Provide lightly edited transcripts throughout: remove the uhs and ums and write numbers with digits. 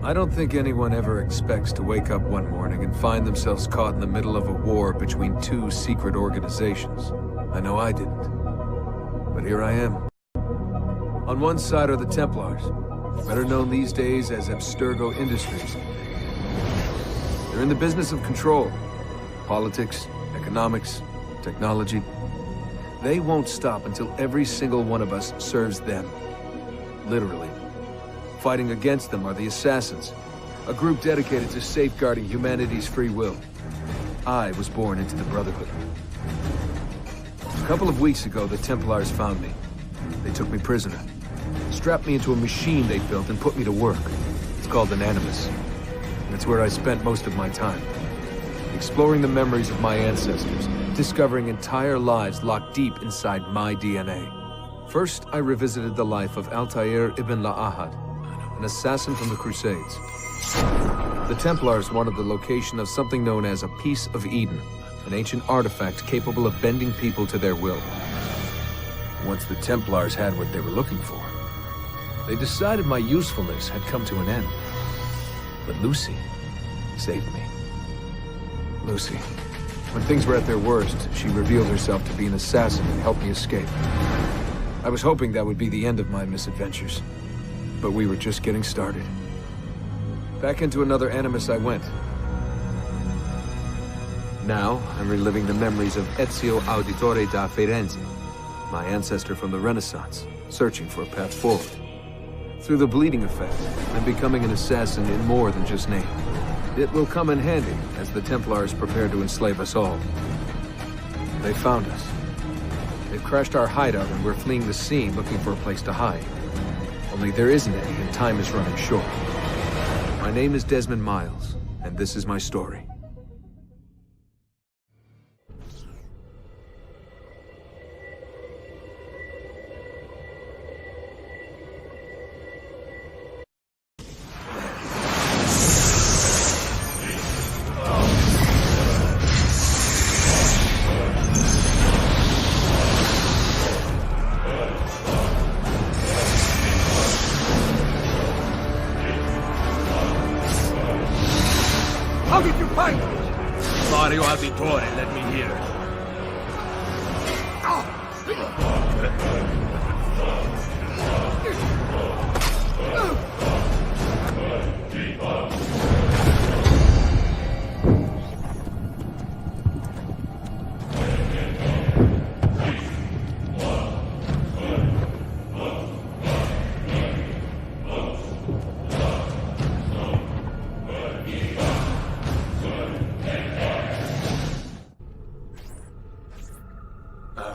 I don't think anyone ever expects to wake up one morning and find themselves caught in the middle of a war between two secret organizations. I know I didn't. But here I am. On one side are the Templars, better known these days as Abstergo Industries. They're in the business of control. Politics, economics, technology. They won't stop until every single one of us serves them. Literally. Fighting against them are the Assassins, a group dedicated to safeguarding humanity's free will. I was born into the Brotherhood. A couple of weeks ago, the Templars found me. They took me prisoner, strapped me into a machine they built and put me to work. It's called an Animus. And it's where I spent most of my time. Exploring the memories of my ancestors, discovering entire lives locked deep inside my DNA. First, I revisited the life of Altair ibn La'ahad, an assassin from the Crusades. The Templars wanted the location of something known as a Piece of Eden, an ancient artifact capable of bending people to their will. Once the Templars had what they were looking for, they decided my usefulness had come to an end. But Lucy saved me. Lucy. When things were at their worst, she revealed herself to be an assassin and helped me escape. I was hoping that would be the end of my misadventures, but we were just getting started. Back into another Animus I went. Now, I'm reliving the memories of Ezio Auditore da Firenze, my ancestor from the Renaissance, searching for a path forward. Through the bleeding effect, I'm becoming an assassin in more than just name. It will come in handy as the Templars prepare to enslave us all. They found us. They've crashed our hideout and we're fleeing the scene looking for a place to hide. Only there isn't any and time is running short. My name is Desmond Miles, and this is my story. How did you find me? Mario Auditore, let me hear.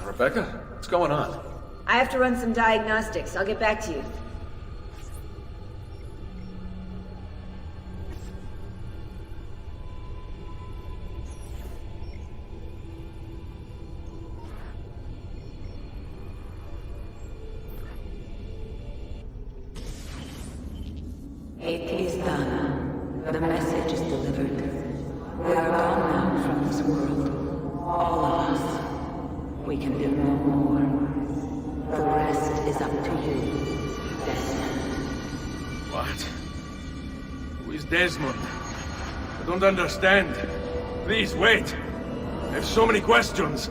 Rebecca, what's going on? I have to run some diagnostics. I'll get back to you. It is done. The message is delivered. We are gone now from this world. All of us. We can do no more. The rest is up to you, Desmond. What? Who is Desmond? I don't understand. Please, wait. I have so many questions.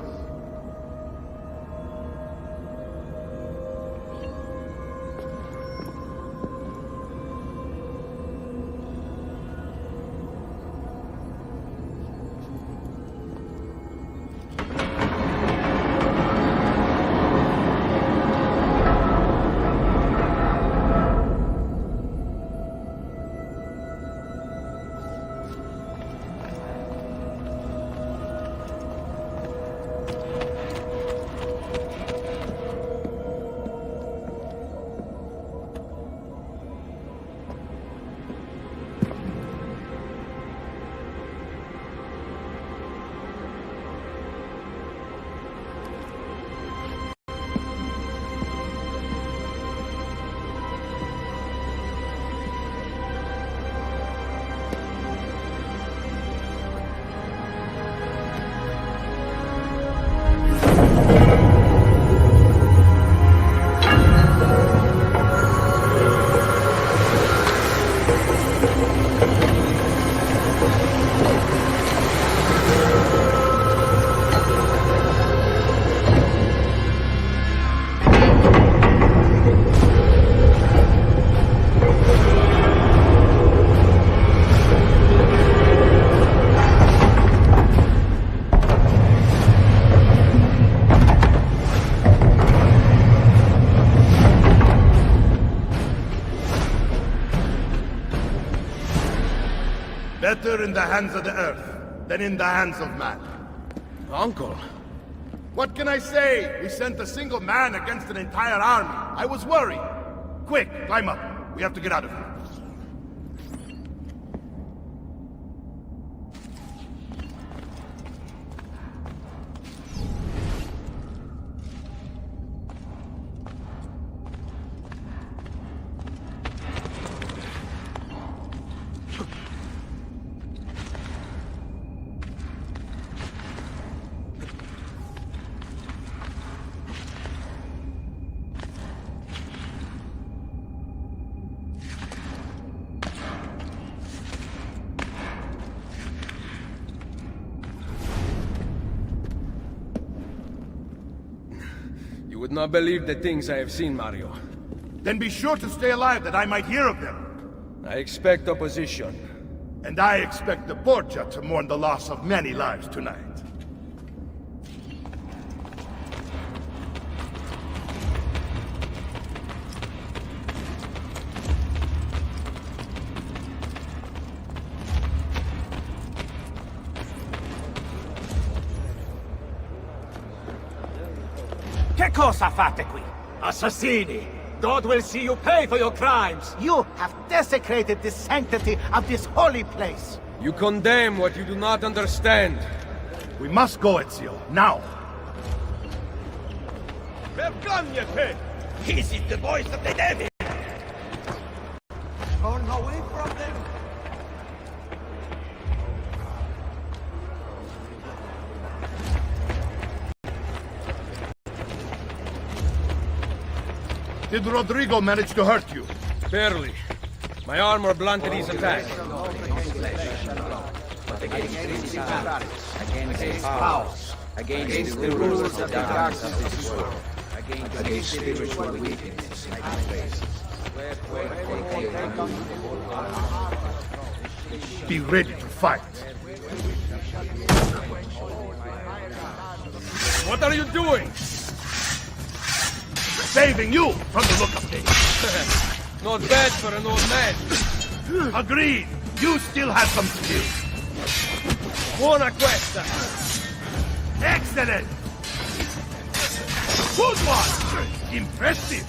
Better in the hands of the Earth than in the hands of man. Uncle. What can I say? We sent a single man against an entire army. I was worried. Quick, climb up. We have to get out of here. You would not believe the things I have seen, Mario. Then be sure to stay alive that I might hear of them. I expect opposition. And I expect the Borgia to mourn the loss of many lives tonight. Che cosa fate qui? Assassini! God will see you pay for your crimes! You have desecrated the sanctity of this holy place! You condemn what you do not understand. We must go, Ezio, now! Vergognate! This is the voice of the devil! Turn away from them! Did Rodrigo manage to hurt you? Barely. My armor blunted his attack. Against powers, against the rulers of the darkness of this world, against spiritual wickedness in high places. Be ready to fight. What are you doing? Saving you from the look of things. Not bad for an old man. Agreed. You still have some skill. Buona questa. Excellent. Good one. Impressive.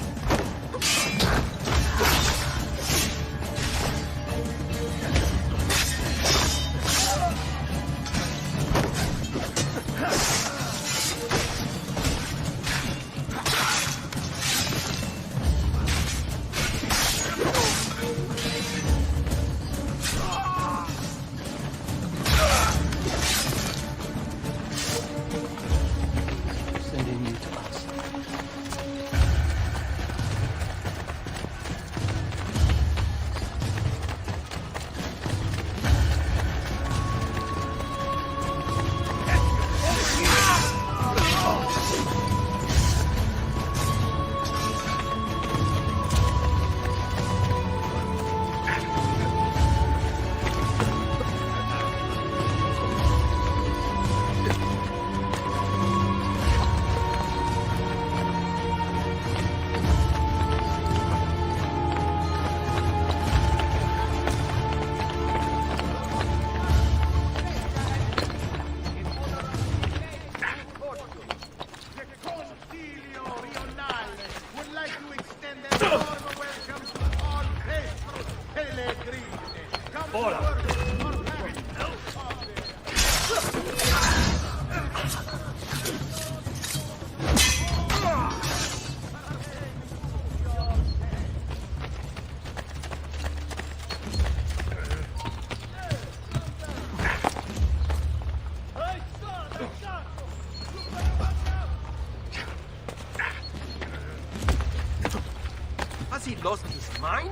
Has he lost his mind?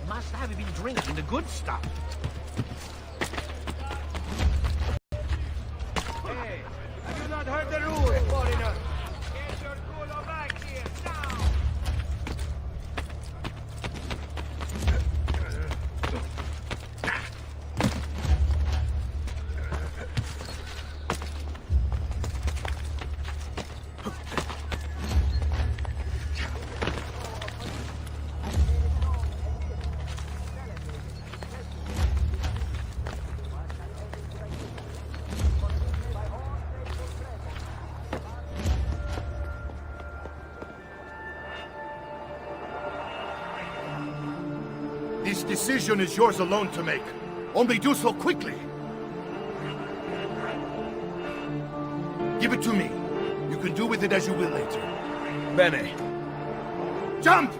Must have been drinking the good stuff. Hey, have you not heard the rules, foreigner? Get your culo back here, now! decision is yours alone to make. Only do so quickly. Give it to me. You can do with it as you will later. Bene. Jump!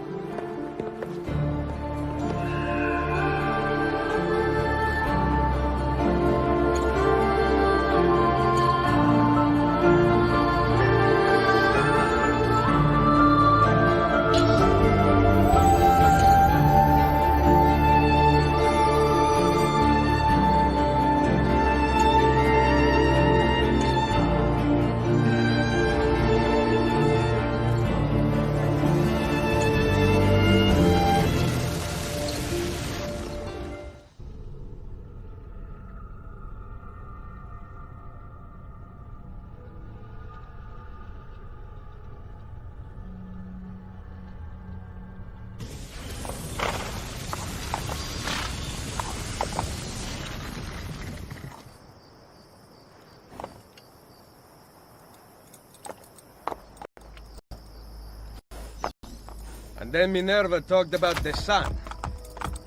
And then Minerva talked about the sun.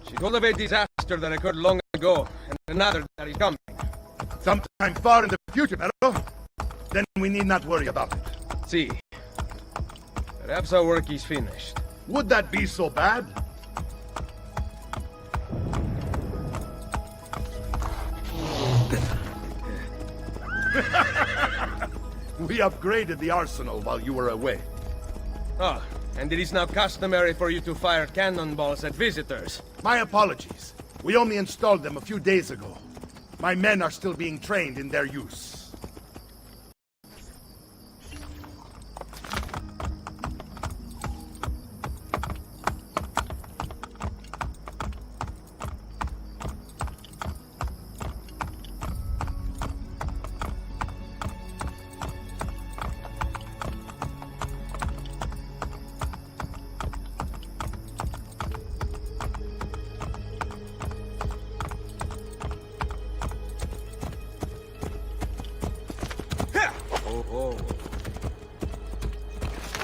She told of a disaster that occurred long ago, and another that is coming. Sometime far in the future, Pero. Then we need not worry about it. See. Perhaps our work is finished. Would that be so bad? We upgraded the arsenal while you were away. Ah, and it is now customary for you to fire cannonballs at visitors. My apologies. We only installed them a few days ago. My men are still being trained in their use.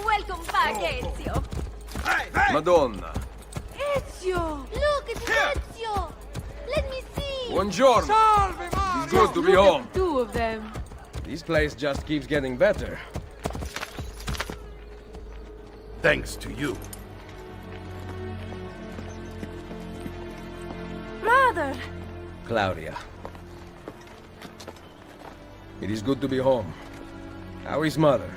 Welcome back, Ezio. Madonna. Ezio! Look, it's Ezio! Let me see! Buongiorno. It's good to be Look at home. the two of them. This place just keeps getting better. Thanks to you. Brother! Claudia. It is good to be home. How is Mother?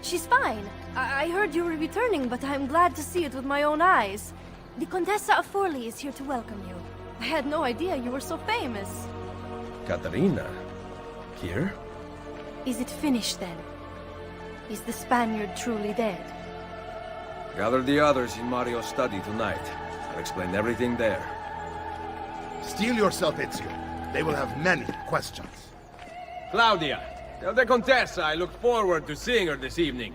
She's fine. I heard you were returning, but I'm glad to see it with my own eyes. The Contessa of Forli is here to welcome you. I had no idea you were so famous. Katarina? Here? Is it finished then? Is the Spaniard truly dead? Gather the others in Mario's study tonight. I'll explain everything there. Steel yourself, Ezio. They will have many questions. Claudia, tell the Contessa I look forward to seeing her this evening.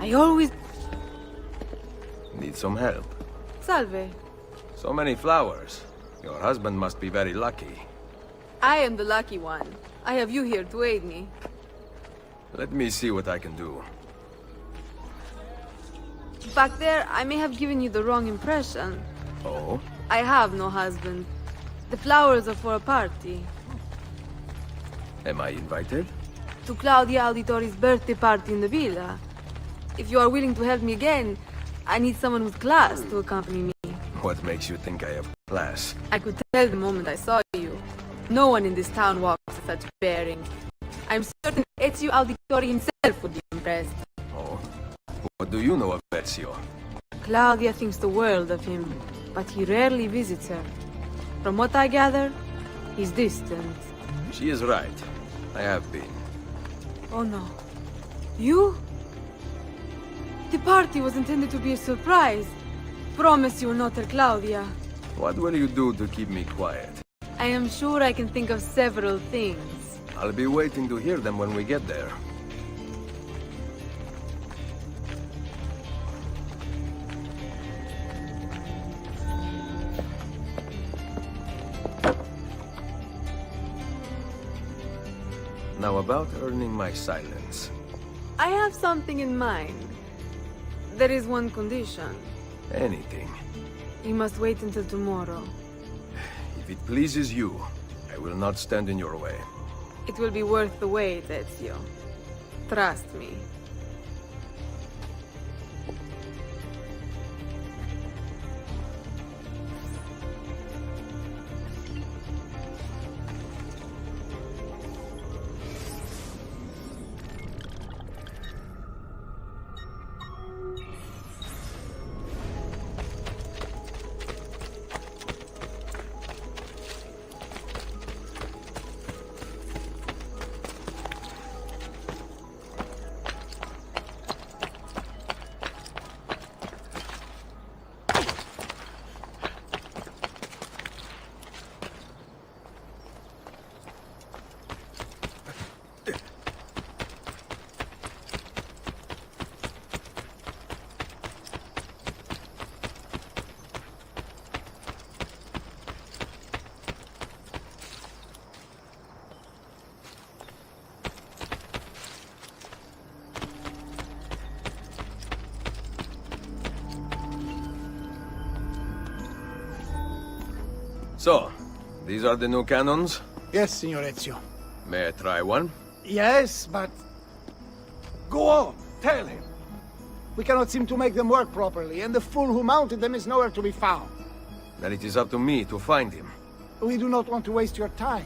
I always... Need some help? Salve. So many flowers. Your husband must be very lucky. I am the lucky one. I have you here to aid me. Let me see what I can do. Back there, I may have given you the wrong impression. Oh? I have no husband. The flowers are for a party. Am I invited? To Claudia Auditori's birthday party in the villa. If you are willing to help me again, I need someone with class to accompany me. What makes you think I have class? I could tell the moment I saw you. No one in this town walks with such bearing. I'm certain Ezio Auditori himself would be impressed. Oh? What do you know of Ezio? Claudia thinks the world of him, but he rarely visits her. From what I gather, he's distant. She is right. I have been. Oh no. You? The party was intended to be a surprise. Promise you will not tell Claudia. What will you do to keep me quiet? I am sure I can think of several things. I'll be waiting to hear them when we get there. Now about earning my silence. I have something in mind. There is one condition. Anything. You must wait until tomorrow. If it pleases you, I will not stand in your way. It will be worth the wait, Ezio. Trust me. So, these are the new cannons? Yes, Signor Ezio. May I try one? Yes, but... Go on, tell him. We cannot seem to make them work properly, and the fool who mounted them is nowhere to be found. Then it is up to me to find him. We do not want to waste your time.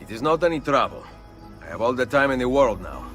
It is not any trouble. I have all the time in the world now.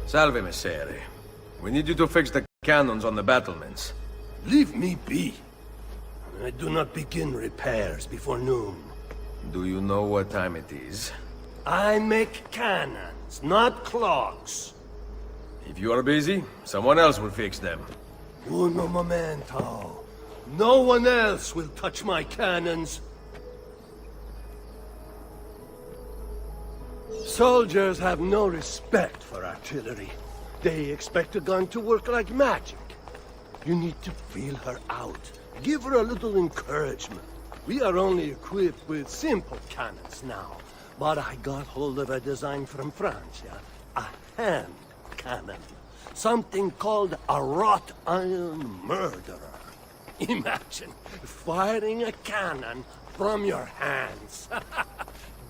Salve, Messere. We need you to fix the cannons on the battlements. Leave me be. I do not begin repairs before noon. Do you know what time it is? I make cannons, not clocks. If you are busy, someone else will fix them. Uno momento. No one else will touch my cannons. Soldiers have no respect for artillery. They expect a gun to work like magic. You need to feel her out. Give her a little encouragement. We are only equipped with simple cannons now. But I got hold of a design from France, a hand cannon. Something called a wrought iron murderer. Imagine firing a cannon from your hands.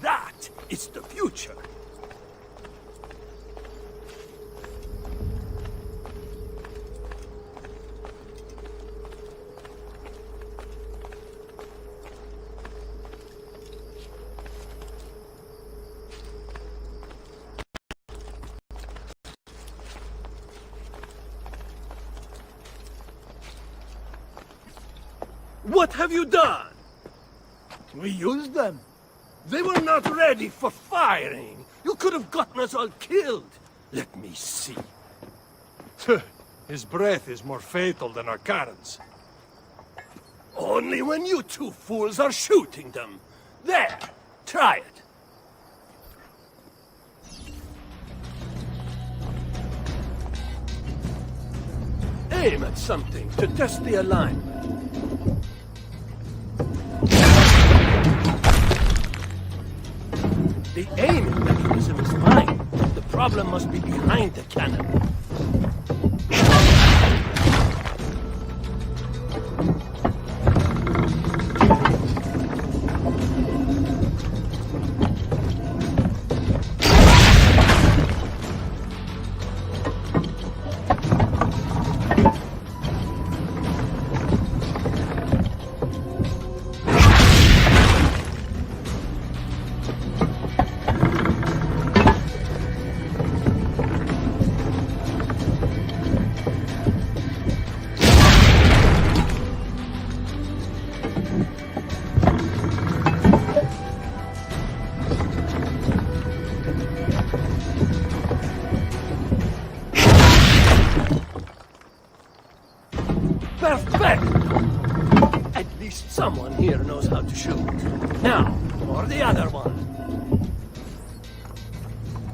That is the future. What have you done? We used them. They were not ready for firing. You could have gotten us all killed. Let me see. His breath is more fatal than our cannons. Only when you two fools are shooting them. There, try it. Aim at something to test the alignment. The aiming mechanism is fine. The problem must be behind the cannon. Perfect! At least someone here knows how to shoot. Now, for the other one.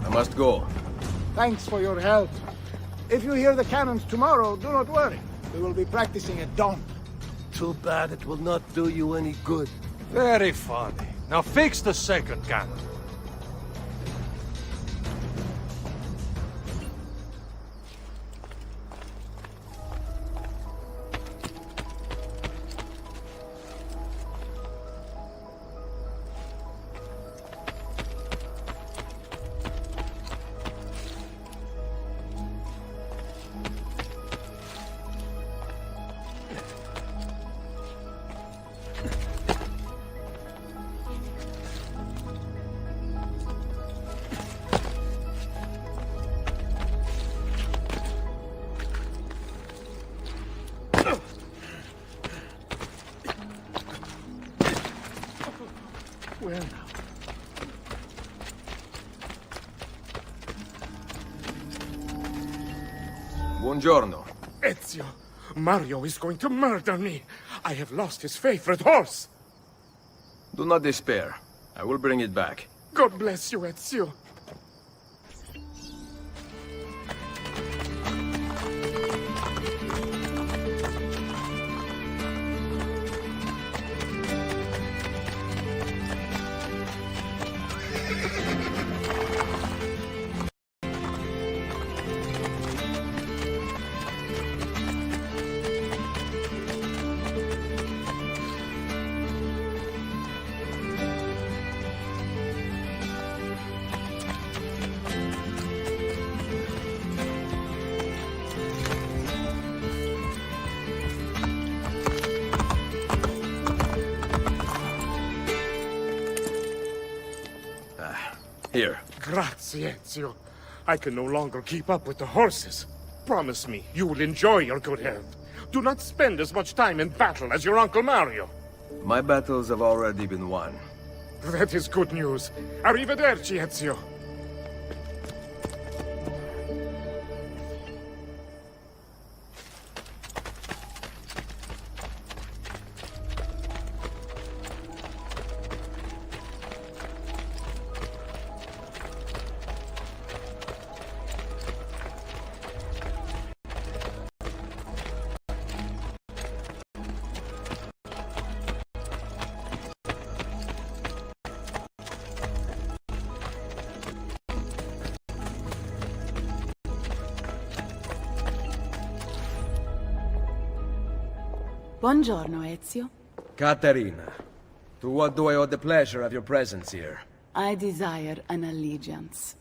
I must go. Thanks for your help. If you hear the cannons tomorrow, do not worry. We will be practicing at dawn. Too bad it will not do you any good. Very funny. Now fix the second cannon. Where now? Buongiorno. Ezio, Mario is going to murder me. I have lost his favorite horse. Do not despair. I will bring it back. God bless you, Ezio. Here. Grazie, Ezio. I can no longer keep up with the horses. Promise me you will enjoy your good health. Do not spend as much time in battle as your Uncle Mario. My battles have already been won. That is good news. Arrivederci, Ezio. Buongiorno, Ezio. Caterina, to what do I owe the pleasure of your presence here? I desire an allegiance.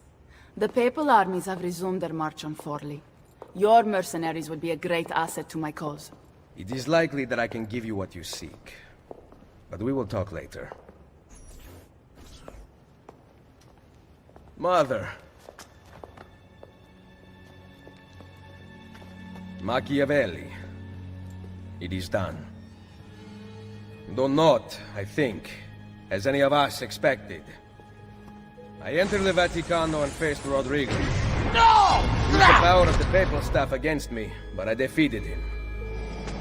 The Papal armies have resumed their march on Forli. Your mercenaries would be a great asset to my cause. It is likely that I can give you what you seek. But we will talk later. Mother. Machiavelli. It is done. Though not, I think, as any of us expected. I entered the Vaticano and faced Rodrigo. No! He used the power of the papal staff against me, but I defeated him.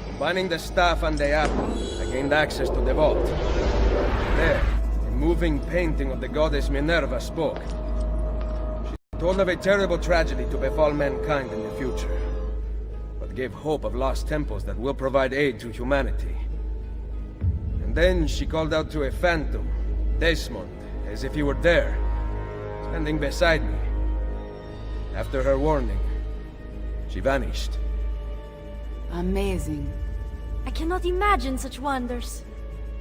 Combining the staff and the apple, I gained access to the vault. There, a moving painting of the goddess Minerva spoke. She told of a terrible tragedy to befall mankind in the future, but gave hope of lost temples that will provide aid to humanity. And then she called out to a phantom, Desmond, as if he were there, standing beside me. After her warning, she vanished. Amazing. I cannot imagine such wonders.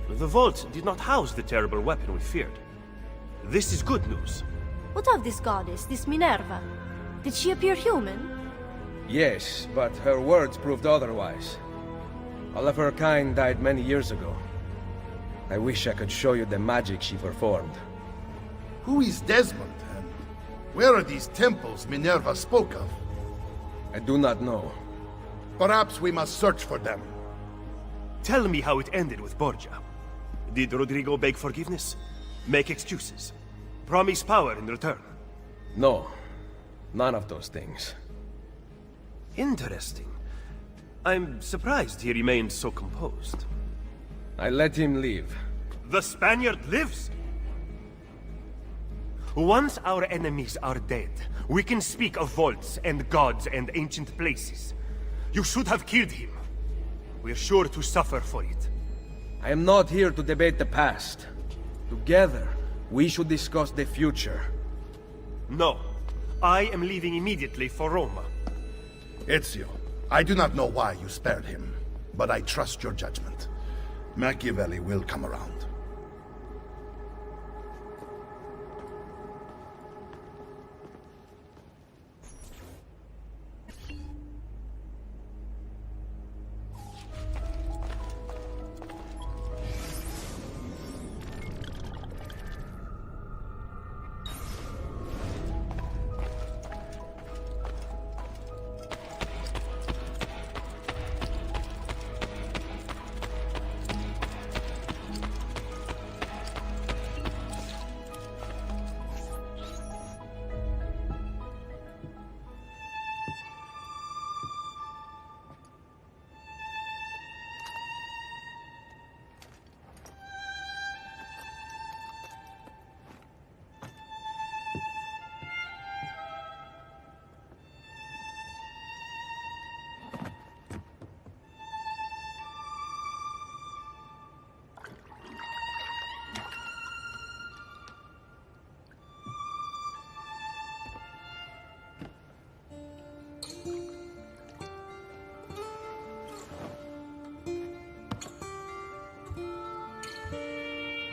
The vault did not house the terrible weapon we feared. This is good news. What of this goddess, this Minerva? Did she appear human? Yes, but her words proved otherwise. All of her kind died many years ago. I wish I could show you the magic she performed. Who is Desmond, and where are these temples Minerva spoke of? I do not know. Perhaps we must search for them. Tell me how it ended with Borgia. Did Rodrigo beg forgiveness? Make excuses? Promise power in return? No, none of those things. Interesting. I'm surprised he remained so composed. I let him leave. The Spaniard lives! Once our enemies are dead, we can speak of vaults and gods and ancient places. You should have killed him. We're sure to suffer for it. I am not here to debate the past. Together, we should discuss the future. No. I am leaving immediately for Roma. Ezio, I do not know why you spared him, but I trust your judgment. Machiavelli will come around.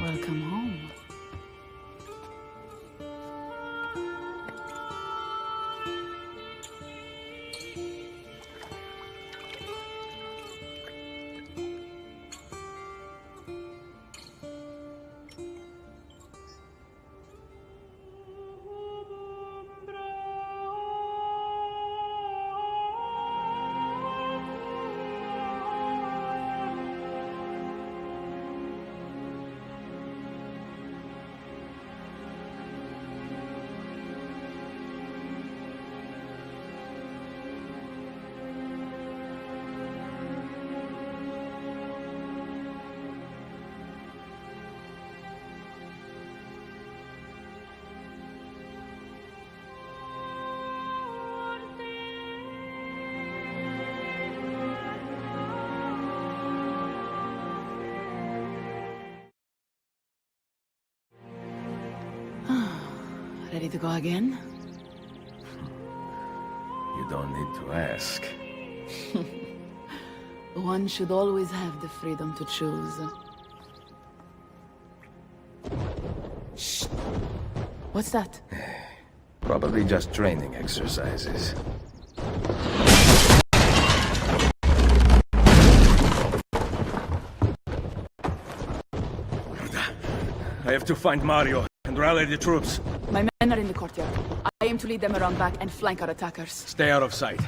Welcome home. Ready to go again? You don't need to ask. One should always have the freedom to choose. Shh! What's that? Probably just training exercises. I have to find Mario and rally the troops. My men are in the courtyard. I aim to lead them around back and flank our attackers. Stay out of sight.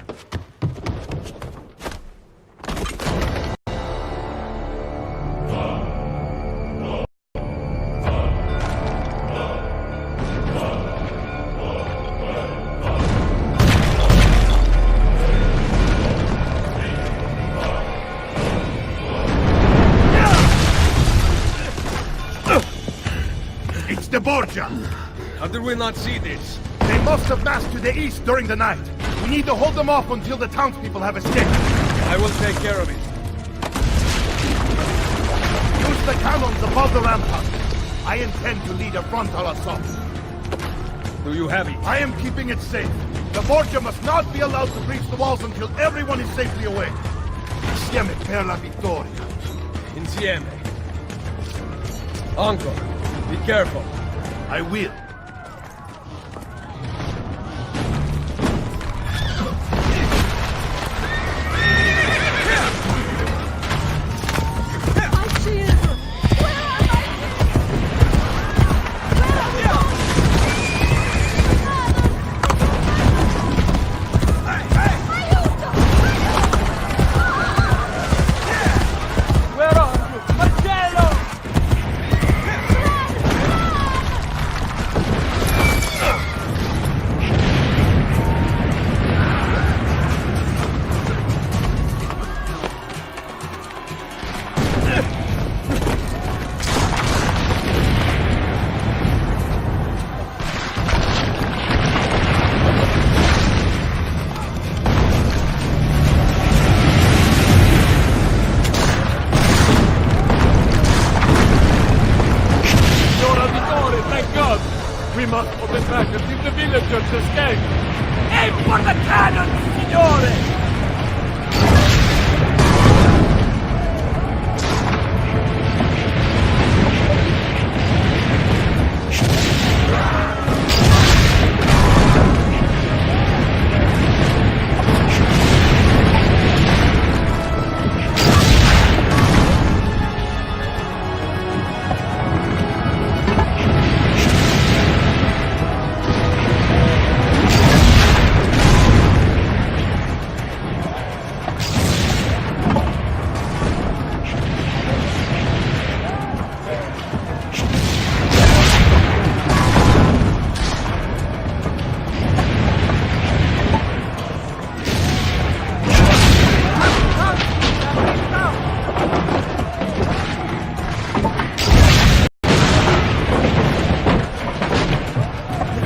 Borgia! How did we not see this? They must have massed to the east during the night. We need to hold them off until the townspeople have escaped. I will take care of it. Use the cannons above the rampart. I intend to lead a frontal assault. Do you have it? I am keeping it safe. The Borgia must not be allowed to breach the walls until everyone is safely away. Insieme per la vittoria. Insieme. Uncle, be careful. I will. We must hold them back until the villagers escape! Aim for the cannons, signore!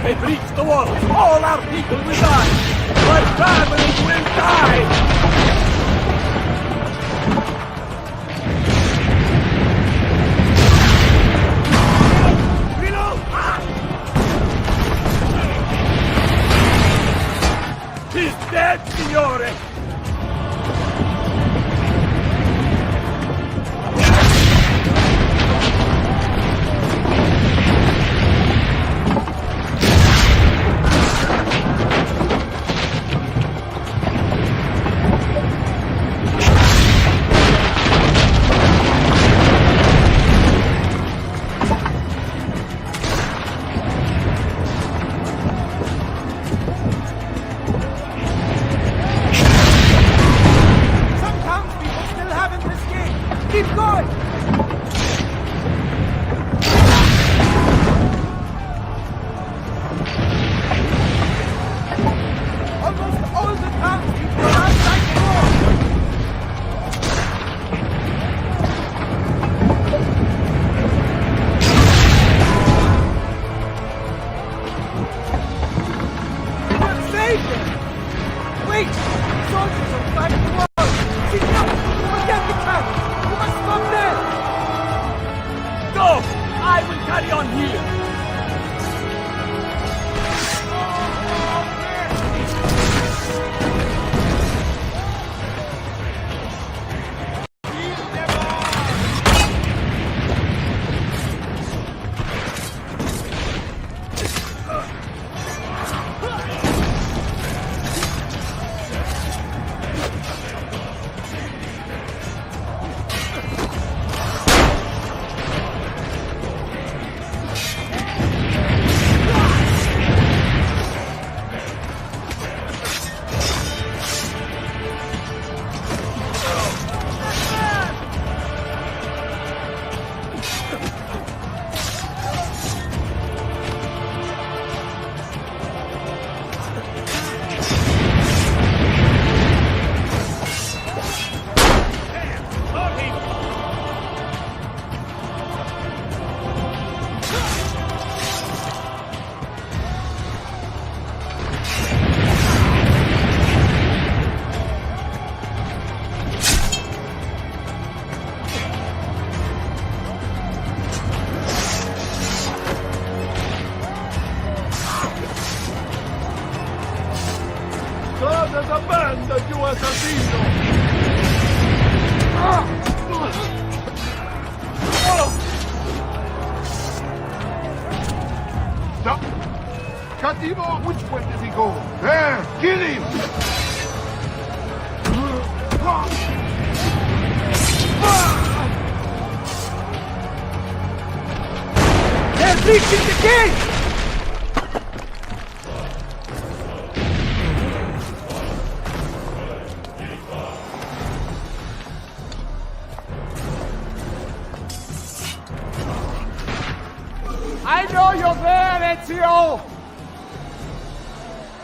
They breach the walls! All our people will die! My family will die! He's dead, signore! Keep going! Almost all the townspeople are outside the wall! We'll save them! Wait! Soldiers are climbing the wall! Signor! Forget the cannons! You must stop there! breaching the gate! I know you're there, Ezio!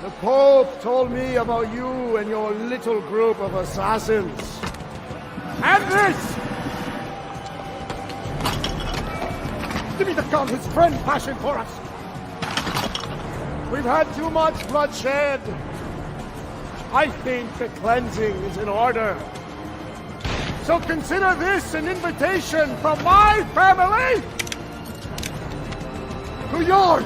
The Pope told me about you and your little group of assassins. And this! Give me the gun his friend fashioned for us! We've had too much bloodshed. I think the cleansing is in order. So consider this an invitation from my family to yours!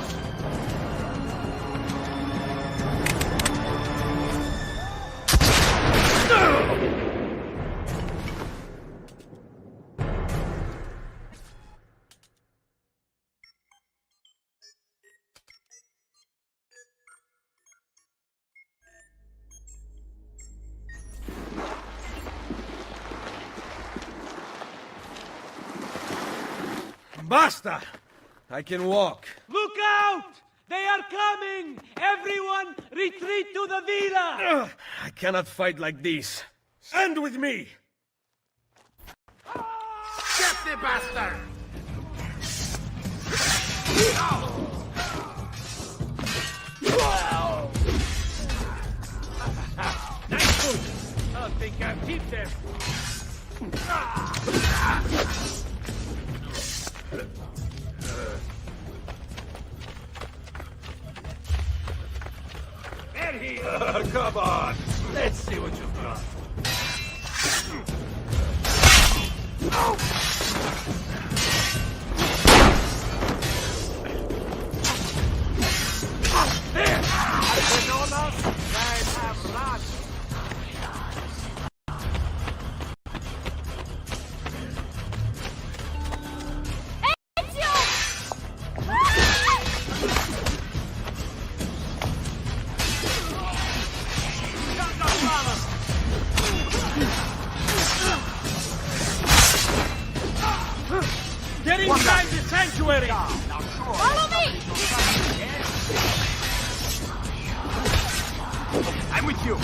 Basta! I can walk. Look out! They are coming! Everyone, retreat to the villa! I cannot fight like this. Stand with me! Get the bastard! Nice move! I think I'll keep them. Come on! Let's see what you've got. There! Argenonas, they have run! Get inside the sanctuary! Follow me! I'm with you!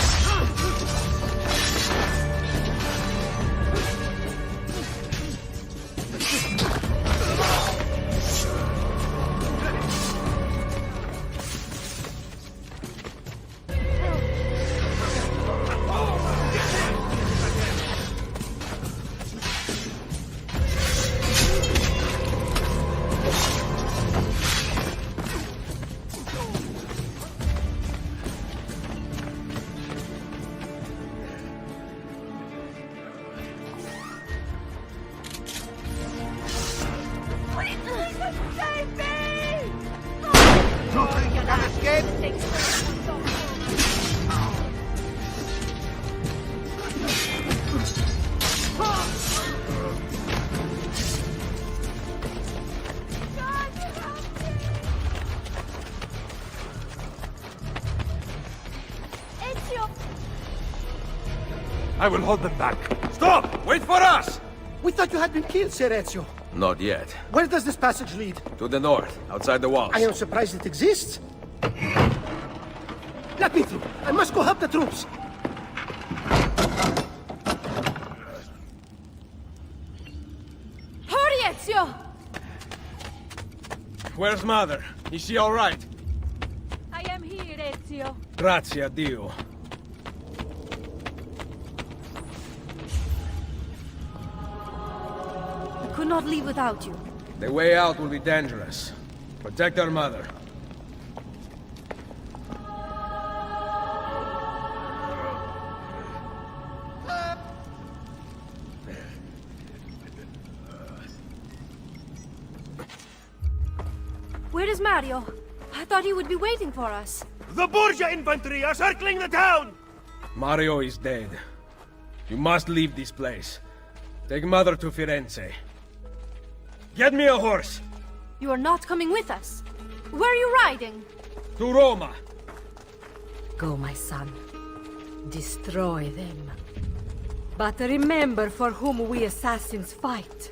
I will hold them back. Stop! Wait for us! We thought you had been killed, Sir Ezio. Not yet. Where does this passage lead? To the north, outside the walls. I am surprised it exists. Let me through. I must go help the troops. Hurry, Ezio! Where's Mother? Is she all right? I am here, Ezio. Grazie a Dio. I could not leave without you. The way out will be dangerous. Protect our mother. Where is Mario? I thought he would be waiting for us. The Borgia infantry are circling the town! Mario is dead. You must leave this place. Take Mother to Firenze. Get me a horse! You are not coming with us. Where are you riding? To Roma! Go, my son. Destroy them. But remember for whom we assassins fight.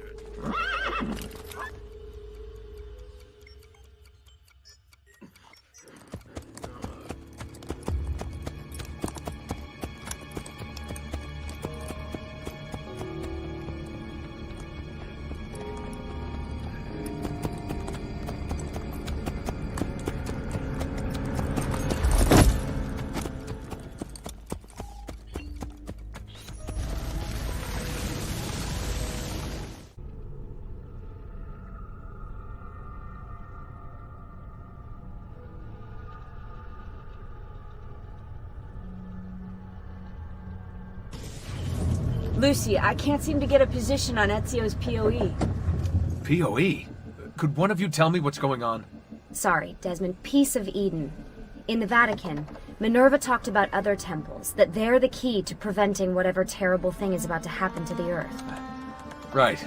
Lucy, I can't seem to get a position on Ezio's POE. POE? Could one of you tell me what's going on? Sorry, Desmond. Piece of Eden. In the Vatican, Minerva talked about other temples, that they're the key to preventing whatever terrible thing is about to happen to the Earth. Right.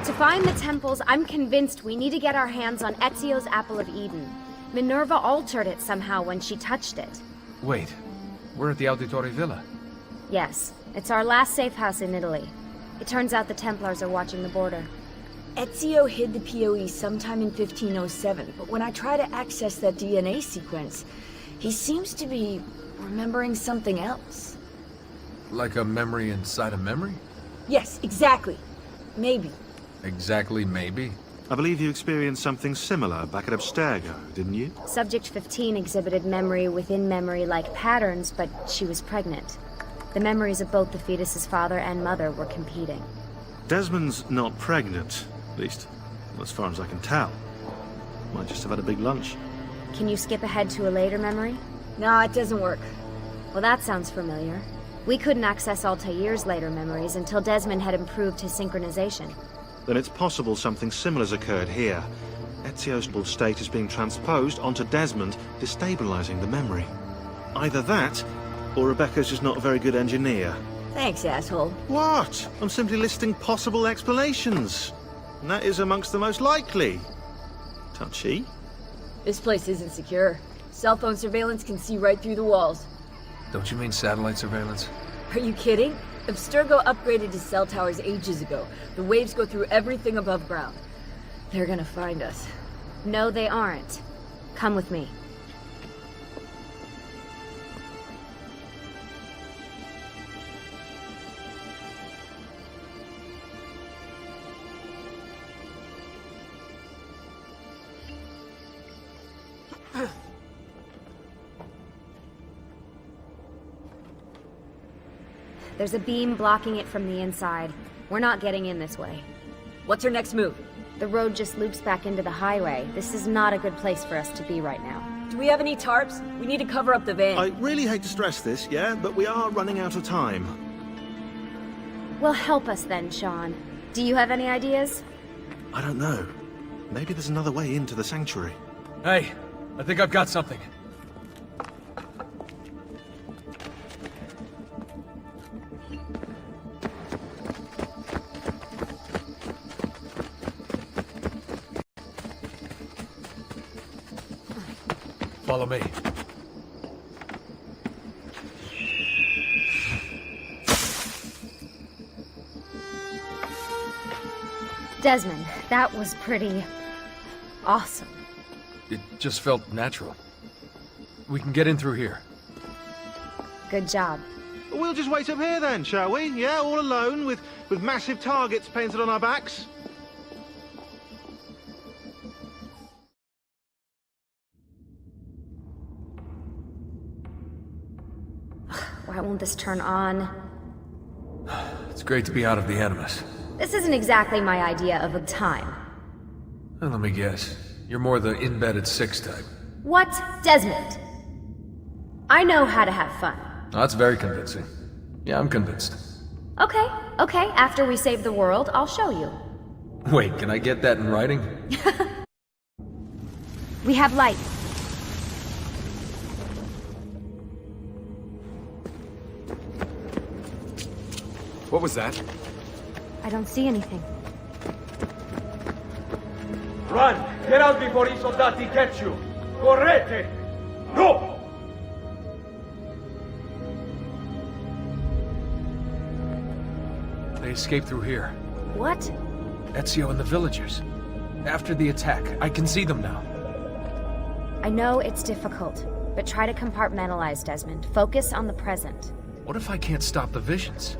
To find the temples, I'm convinced we need to get our hands on Ezio's Apple of Eden. Minerva altered it somehow when she touched it. Wait, we're at the Auditore Villa. Yes, it's our last safe house in Italy. It turns out the Templars are watching the border. Ezio hid the POE sometime in 1507, but when I try to access that DNA sequence, he seems to be remembering something else. Like a memory inside a memory? Yes, exactly. Maybe. Exactly, maybe? I believe you experienced something similar back at Abstergo, didn't you? Subject 15 exhibited memory within memory-like patterns, but she was pregnant. The memories of both the fetus's father and mother were competing. Desmond's not pregnant, at least, as far as I can tell. Might just have had a big lunch. Can you skip ahead to a later memory? No, it doesn't work. Well, that sounds familiar. We couldn't access Altair's later memories until Desmond had improved his synchronization. Then it's possible something similar's occurred here. Ezio's state is being transposed onto Desmond, destabilizing the memory. Either that, or Rebecca's just not a very good engineer. Thanks, asshole. What? I'm simply listing possible explanations. And that is amongst the most likely. Touchy? This place isn't secure. Cell phone surveillance can see right through the walls. Don't you mean satellite surveillance? Are you kidding? Abstergo upgraded his cell towers ages ago. The waves go through everything above ground. They're gonna find us. No, they aren't. Come with me. There's a beam blocking it from the inside. We're not getting in this way. What's our next move? The road just loops back into the highway. This is not a good place for us to be right now. Do we have any tarps? We need to cover up the van. I really hate to stress this, yeah, but we are running out of time. Well, help us then, Sean. Do you have any ideas? I don't know. Maybe there's another way into the sanctuary. Hey, I think I've got something. Follow me. Desmond, that was pretty awesome. It just felt natural. We can get in through here. Good job. We'll just wait up here then, shall we? Yeah, all alone, with massive targets painted on our backs? Why won't this turn on? It's great to be out of the Animus. This isn't exactly my idea of a time. Well, let me guess. You're more the in-bed at 6 type. What? Desmond? I know how to have fun. Oh, that's very convincing. Yeah, I'm convinced. Okay, after we save the world, I'll show you. Wait, can I get that in writing? We have light. What was that? I don't see anything. Run! Get out before I soldati catch you! Correte! No! They escaped through here. What? Ezio and the villagers. After the attack, I can see them now. I know it's difficult, but try to compartmentalize, Desmond. Focus on the present. What if I can't stop the visions?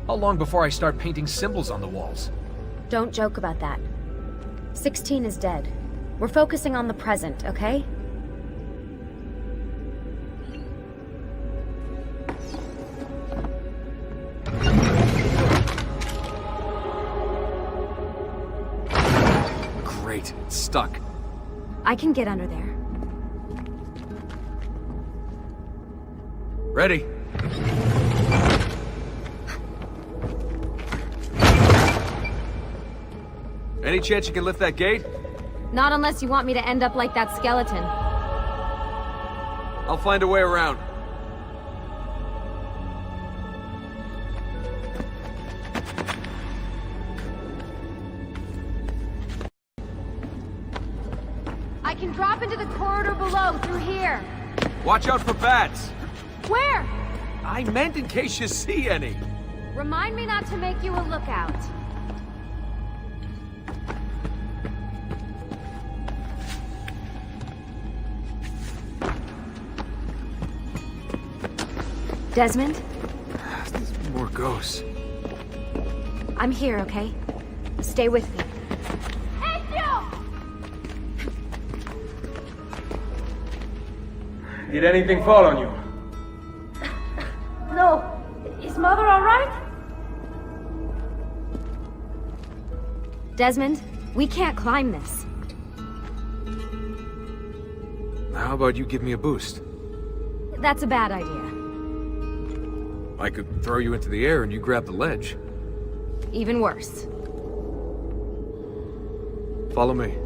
How long before I start painting symbols on the walls? Don't joke about that. 16 is dead. We're focusing on the present, okay? Great, it's stuck. I can get under there. Ready? Any chance you can lift that gate? Not unless you want me to end up like that skeleton. I'll find a way around. I can drop into the corridor below through here. Watch out for bats. Where? I meant in case you see any. Remind me not to make you a lookout. Desmond? There's more ghosts. I'm here, okay? Stay with me. Did anything fall on you? No. Is Mother alright? Desmond, we can't climb this. How about you give me a boost? That's a bad idea. I could throw you into the air and you grab the ledge. Even worse. Follow me.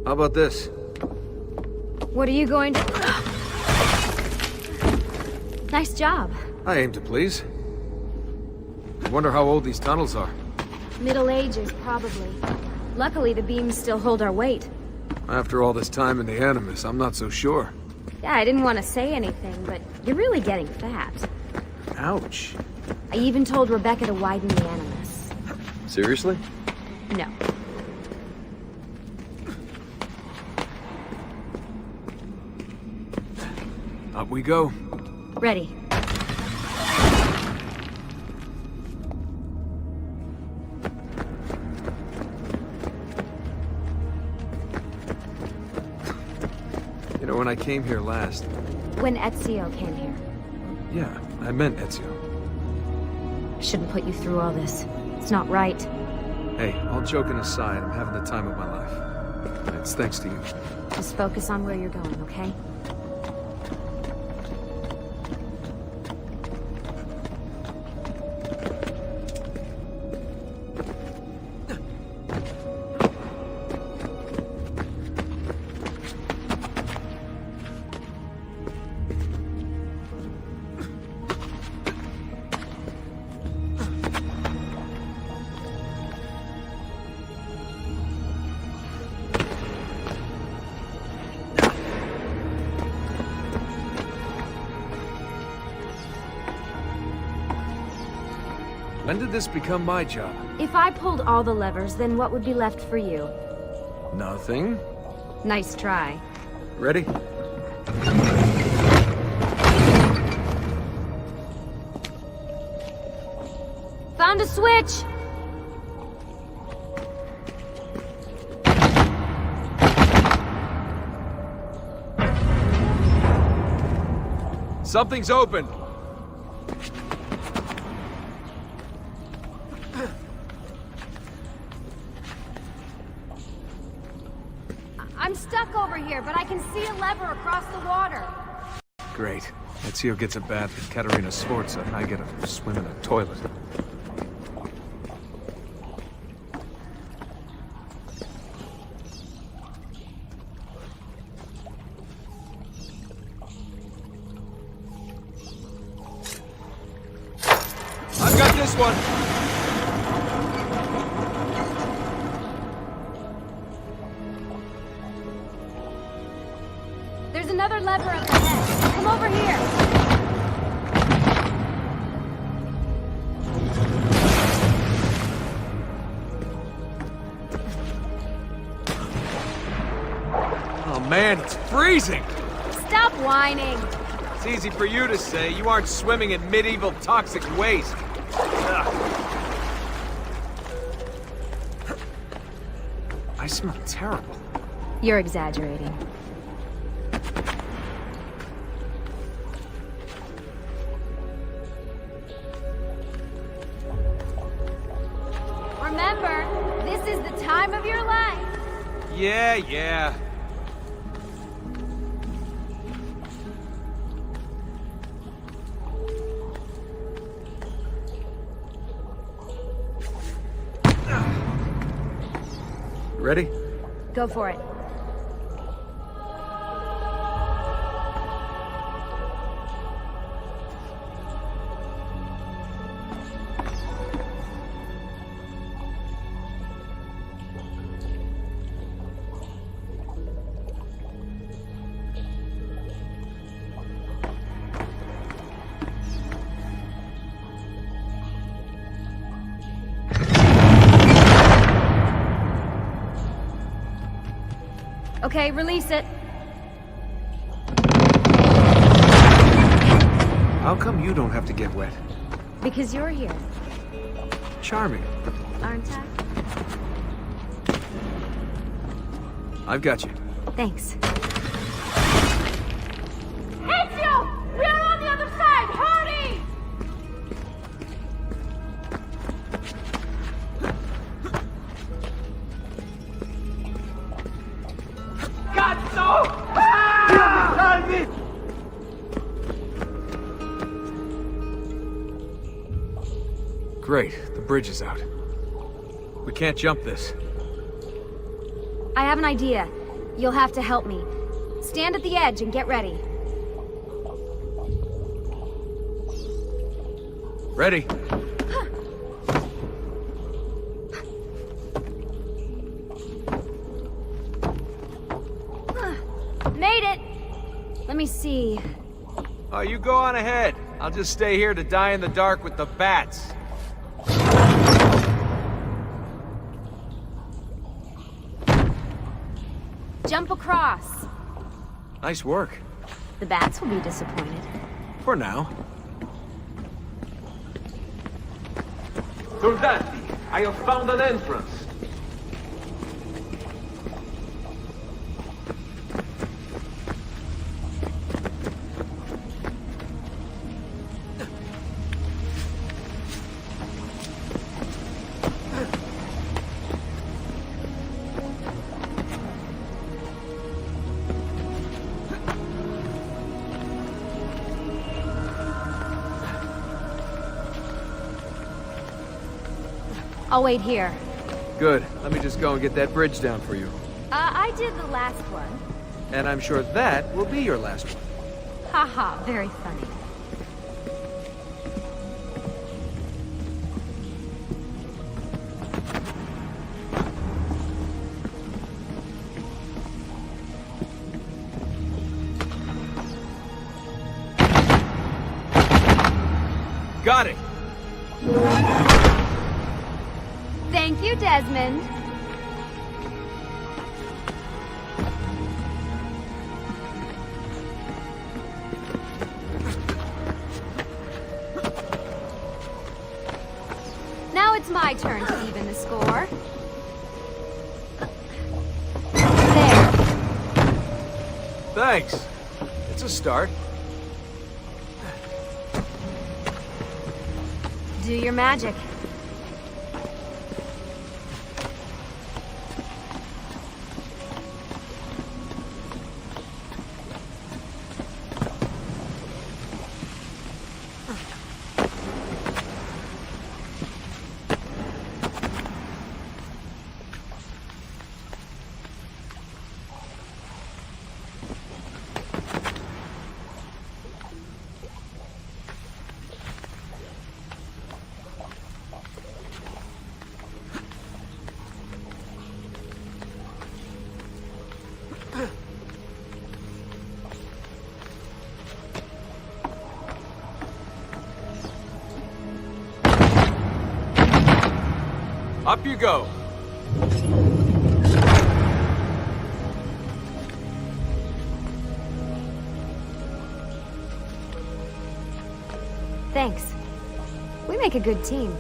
How about this? What are you going to... Nice job. I aim to please. I wonder how old these tunnels are. Middle Ages, probably. Luckily, the beams still hold our weight. After all this time in the Animus, I'm not so sure. Yeah, I didn't want to say anything, but you're really getting fat. Ouch. I even told Rebecca to widen the Animus. Seriously? No. Up we go. Ready. You know, when I came here last... When Ezio came here. Yeah, I meant Ezio. I shouldn't put you through all this. It's not right. Hey, all joking aside, I'm having the time of my life. It's thanks to you. Just focus on where you're going, okay? When did this become my job? If I pulled all the levers, then what would be left for you? Nothing. Nice try. Ready? Found a switch! Something's open. I'm stuck over here, but I can see a lever across the water. Great. Ezio gets a bath at Katerina Sforza, and I get a swim in a toilet. I've got this one! There's another lever up ahead. Come over here. Oh man, it's freezing! Stop whining. It's easy for you to say. You aren't swimming in medieval toxic waste. I smell terrible. You're exaggerating. Remember, this is the time of your life. Yeah. Ready? Go for it. Okay, release it. How come you don't have to get wet? Because you're here, Charming. aren't I? I've got you. Thanks. Ezio! We are on the other side! Hurry! Great, the bridge is out. We can't jump this. I have an idea. You'll have to help me. Stand at the edge and get ready. Ready? Made it! Let me see. Oh, you go on ahead. I'll just stay here to die in the dark with the bats. Jump across. Nice work. The bats will be disappointed. For now. Soldati, I have found an entrance. I'll wait here. Good. Let me just go and get that bridge down for you. I did the last one. And I'm sure that will be your last one. Haha, very funny. Got it! Thank you, Desmond. Now it's my turn to even the score. There. Thanks. It's a start. Do your magic. Up you go. Thanks. We make a good team.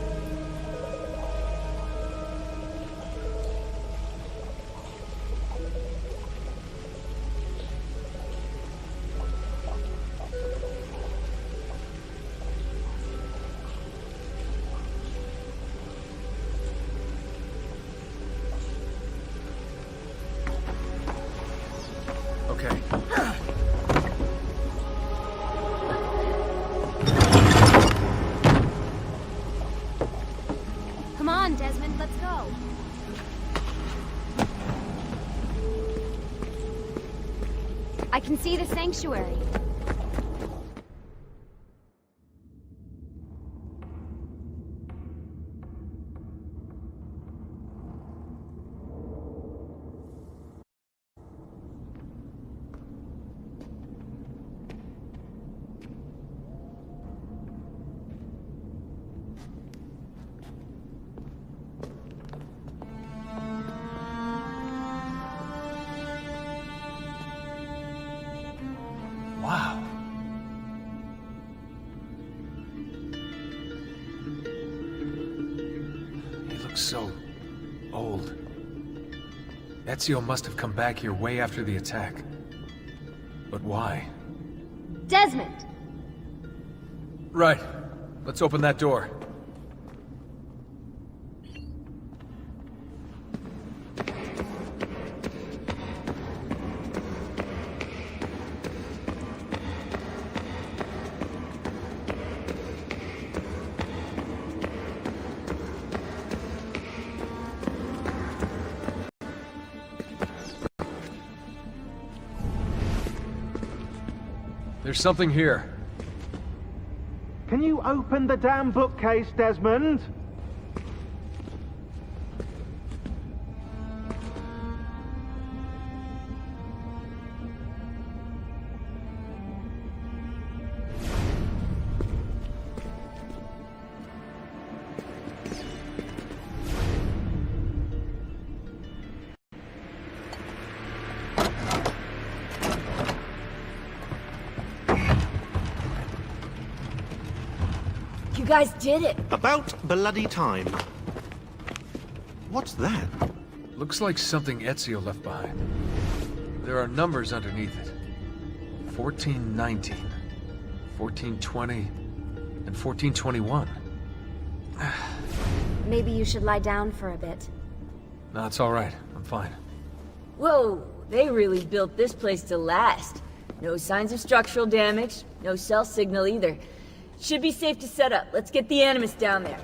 Desmond. Let's go. I can see the sanctuary. Wow. He looks so old. Ezio must have come back here way after the attack. But why? Desmond! Right. Let's open that door. There's something here. Can you open the damn bookcase, Desmond? You guys did it! About bloody time. What's that? Looks like something Ezio left behind. There are numbers underneath it. 1419, 1420, and 1421. Maybe you should lie down for a bit. No, it's all right. I'm fine. Whoa, they really built this place to last. No signs of structural damage, no cell signal either. Should be safe to set up. Let's get the Animus down there.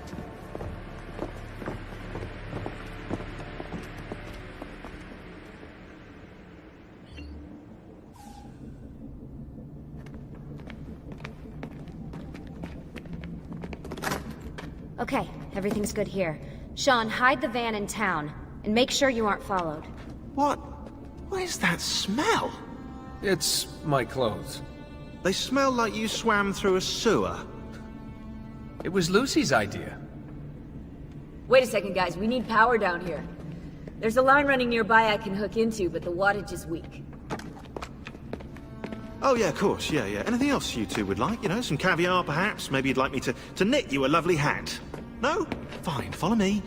Okay, everything's good here. Sean, hide the van in town, and make sure you aren't followed. What? What is that smell? It's my clothes. They smell like you swam through a sewer. It was Lucy's idea. Wait a second, guys. We need power down here. There's a line running nearby I can hook into, but the wattage is weak. Oh yeah, of course, yeah. Anything else you two would like? You know, some caviar perhaps? Maybe you'd like me to knit you a lovely hat? No? Fine, follow me.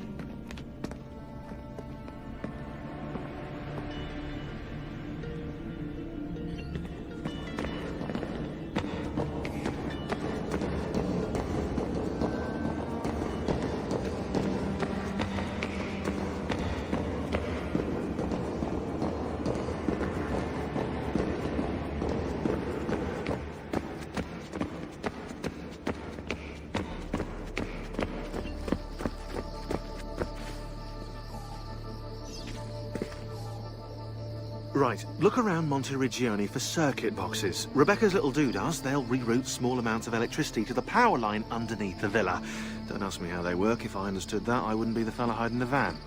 Right, look around Monteriggioni for circuit boxes. Rebecca's little doodahs, they'll reroute small amounts of electricity to the power line underneath the villa. Don't ask me how they work. If I understood that, I wouldn't be the fella hiding the van.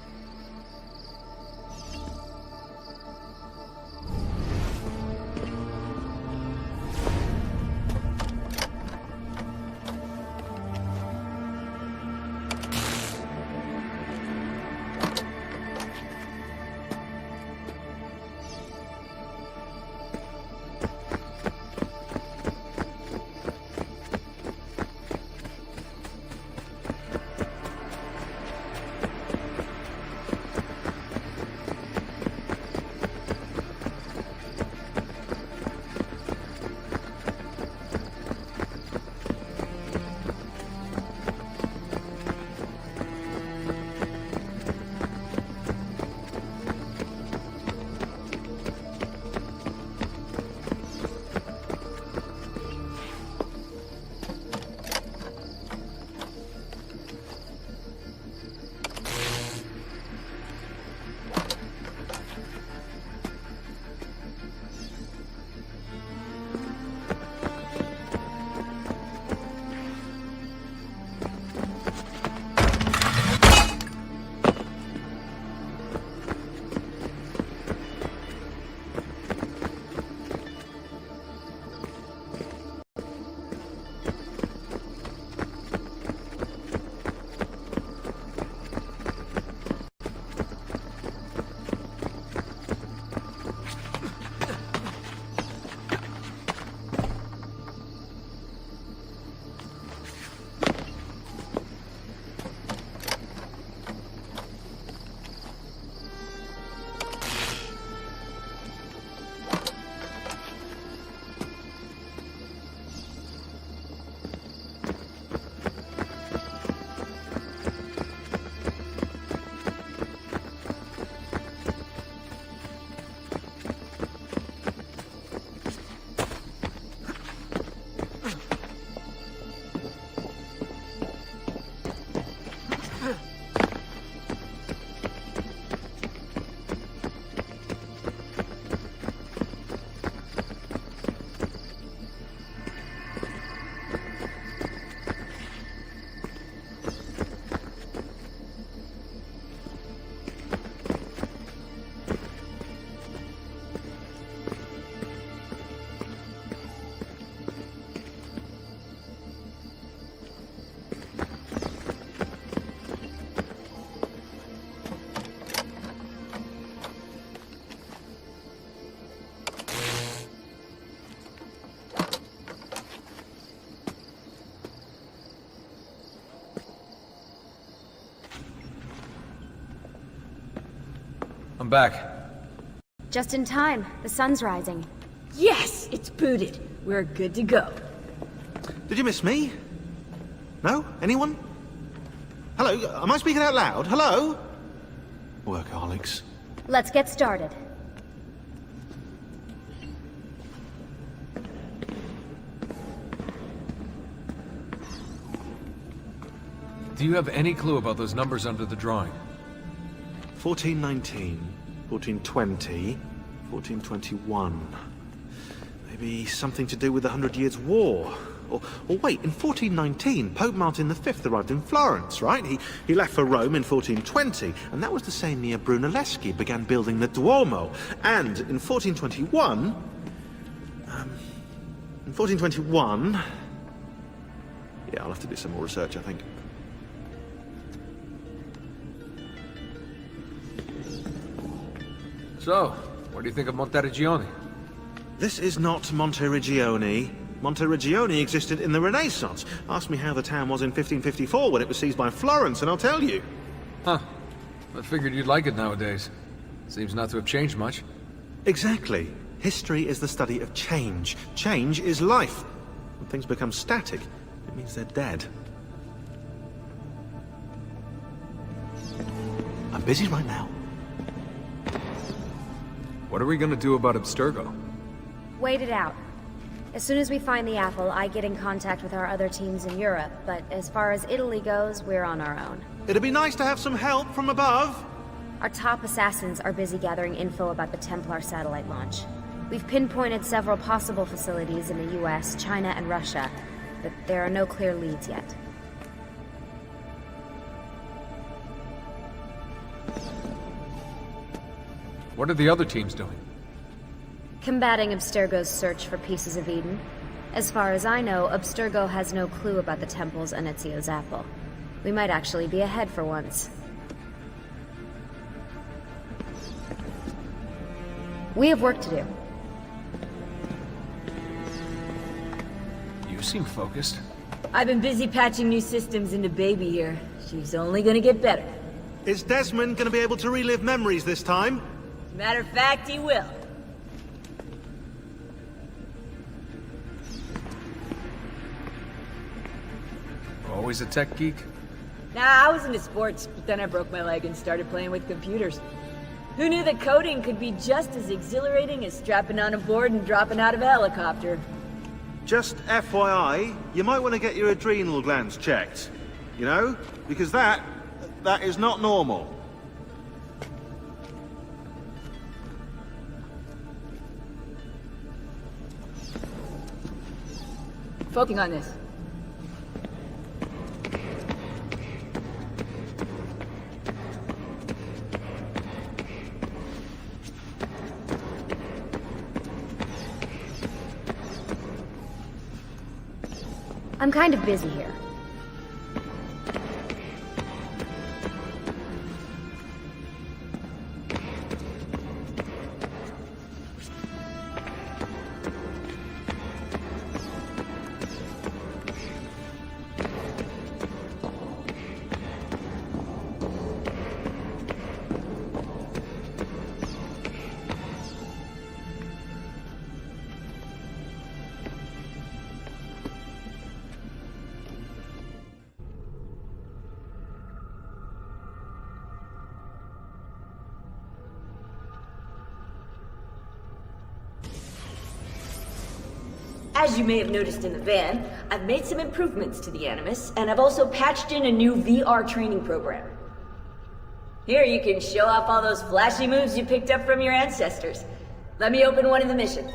back. Just in time. The sun's rising. Yes! It's booted. We're good to go. Did you miss me? No? Anyone? Hello? Am I speaking out loud? Hello? Workaholics. Let's get started. Do you have any clue about those numbers under the drawing? 1419, 1420, 1421. Maybe something to do with the 100 Years' War. Or wait, in 1419, Pope Martin V arrived in Florence, right? He left for Rome in 1420, and that was the same year Brunelleschi began building the Duomo. And in 1421... Yeah, I'll have to do some more research, I think. So, what do you think of Monteriggioni? This is not Monteriggioni. Monteriggioni existed in the Renaissance. Ask me how the town was in 1554 when it was seized by Florence, and I'll tell you. Huh. I figured you'd like it nowadays. Seems not to have changed much. Exactly. History is the study of change. Change is life. When things become static, it means they're dead. I'm busy right now. What are we gonna do about Abstergo? Wait it out. As soon as we find the apple, I get in contact with our other teams in Europe, but as far as Italy goes, we're on our own. It'd be nice to have some help from above. Our top assassins are busy gathering info about the Templar satellite launch. We've pinpointed several possible facilities in the US, China, and Russia, but there are no clear leads yet. What are the other teams doing? Combating Abstergo's search for pieces of Eden. As far as I know, Abstergo has no clue about the temples and Ezio's apple. We might actually be ahead for once. We have work to do. You seem focused. I've been busy patching new systems into Baby here. She's only gonna get better. Is Desmond gonna be able to relive memories this time? As a matter of fact, he will. Always a tech geek? Nah, I was into sports, but then I broke my leg and started playing with computers. Who knew that coding could be just as exhilarating as strapping on a board and dropping out of a helicopter? Just FYI, you might want to get your adrenal glands checked. You know? Because that is not normal. Focusing on this. I'm kind of busy here. As you may have noticed in the van, I've made some improvements to the Animus, and I've also patched in a new VR training program. Here you can show off all those flashy moves you picked up from your ancestors. Let me open one of the missions.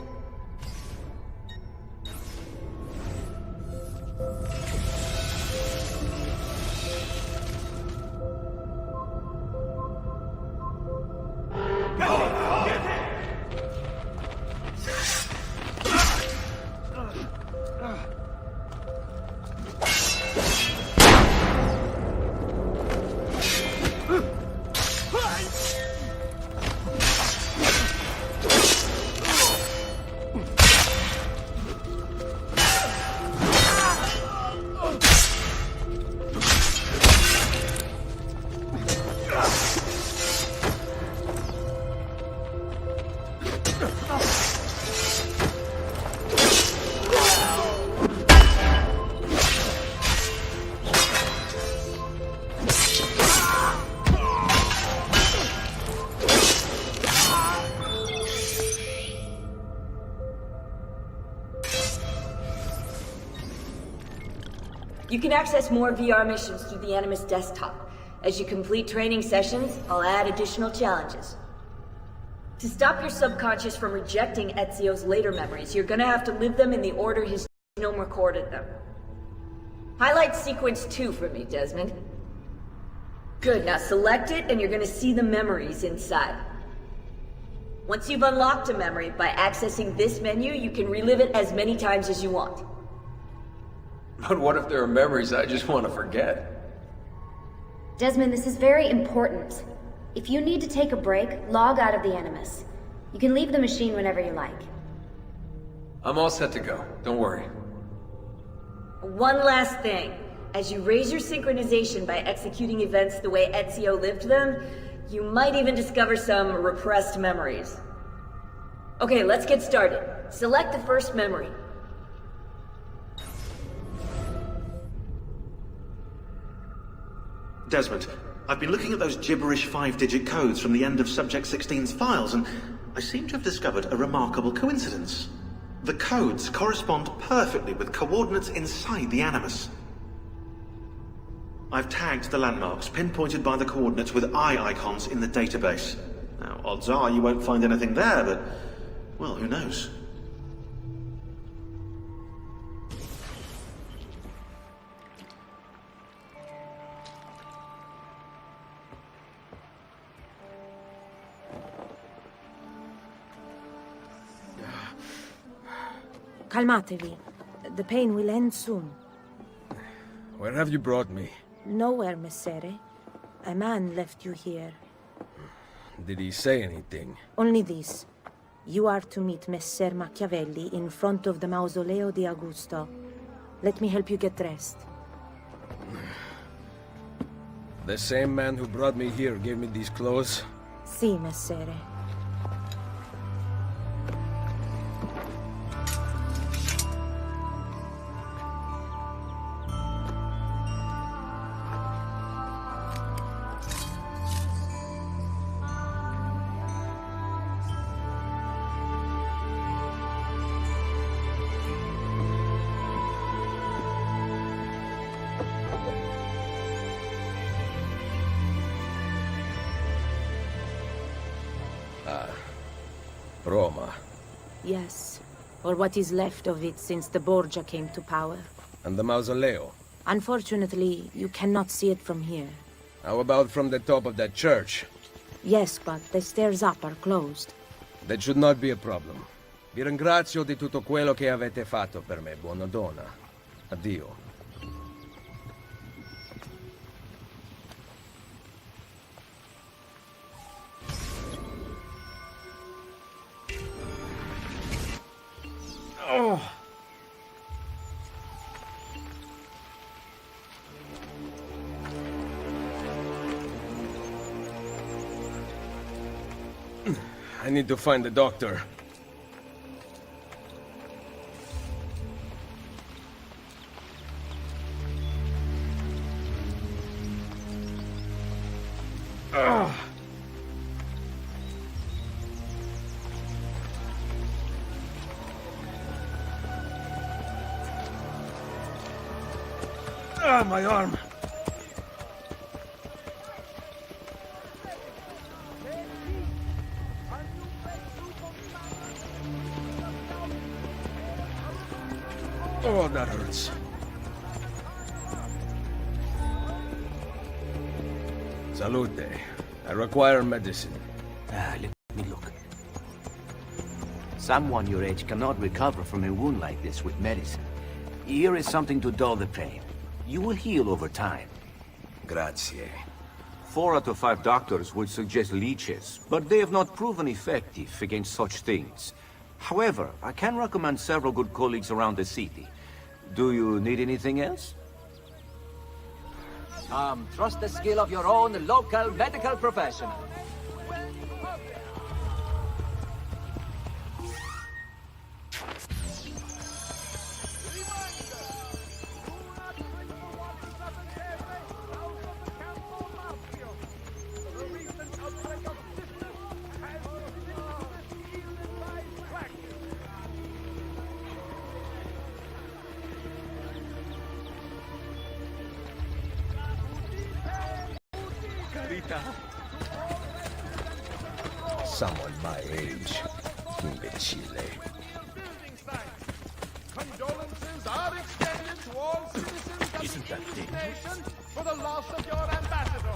You can access more VR missions through the Animus desktop. As you complete training sessions, I'll add additional challenges. To stop your subconscious from rejecting Ezio's later memories, you're gonna have to live them in the order his genome recorded them. Highlight sequence 2 for me, Desmond. Good, now select it and you're gonna see the memories inside. Once you've unlocked a memory, by accessing this menu, you can relive it as many times as you want. But what if there are memories I just want to forget? Desmond, this is very important. If you need to take a break, log out of the Animus. You can leave the machine whenever you like. I'm all set to go. Don't worry. One last thing. As you raise your synchronization by executing events the way Ezio lived them, you might even discover some repressed memories. Okay, let's get started. Select the first memory. Desmond, I've been looking at those gibberish 5-digit codes from the end of Subject 16's files, and I seem to have discovered a remarkable coincidence. The codes correspond perfectly with coordinates inside the Animus. I've tagged the landmarks, pinpointed by the coordinates with eye icons in the database. Now, odds are you won't find anything there, but, well, who knows? Calmatevi. The pain will end soon. Where have you brought me? Nowhere, Messere. A man left you here. Did he say anything? Only this. You are to meet Messer Machiavelli in front of the Mausoleo di Augusto. Let me help you get dressed. The same man who brought me here gave me these clothes? Si, Messere. Roma. Yes, or what is left of it since the Borgia came to power. And the Mausoleo? Unfortunately, you cannot see it from here. How about from the top of that church? Yes, but the stairs up are closed. That should not be a problem. Vi ringrazio di tutto quello che avete fatto per me, buona donna. Addio. Oh. I need to find the doctor. My arm. Oh, that hurts. Salute. I require medicine. Let me look. Someone your age cannot recover from a wound like this with medicine. Here is something to dull the pain. You will heal over time. Grazie. 4 out of 5 doctors would suggest leeches, but they have not proven effective against such things. However, I can recommend several good colleagues around the city. Do you need anything else? Trust the skill of your own local medical professional. Someone my age. Imbecile. Condolences are extended to all citizens of the English nation for the loss of your ambassador.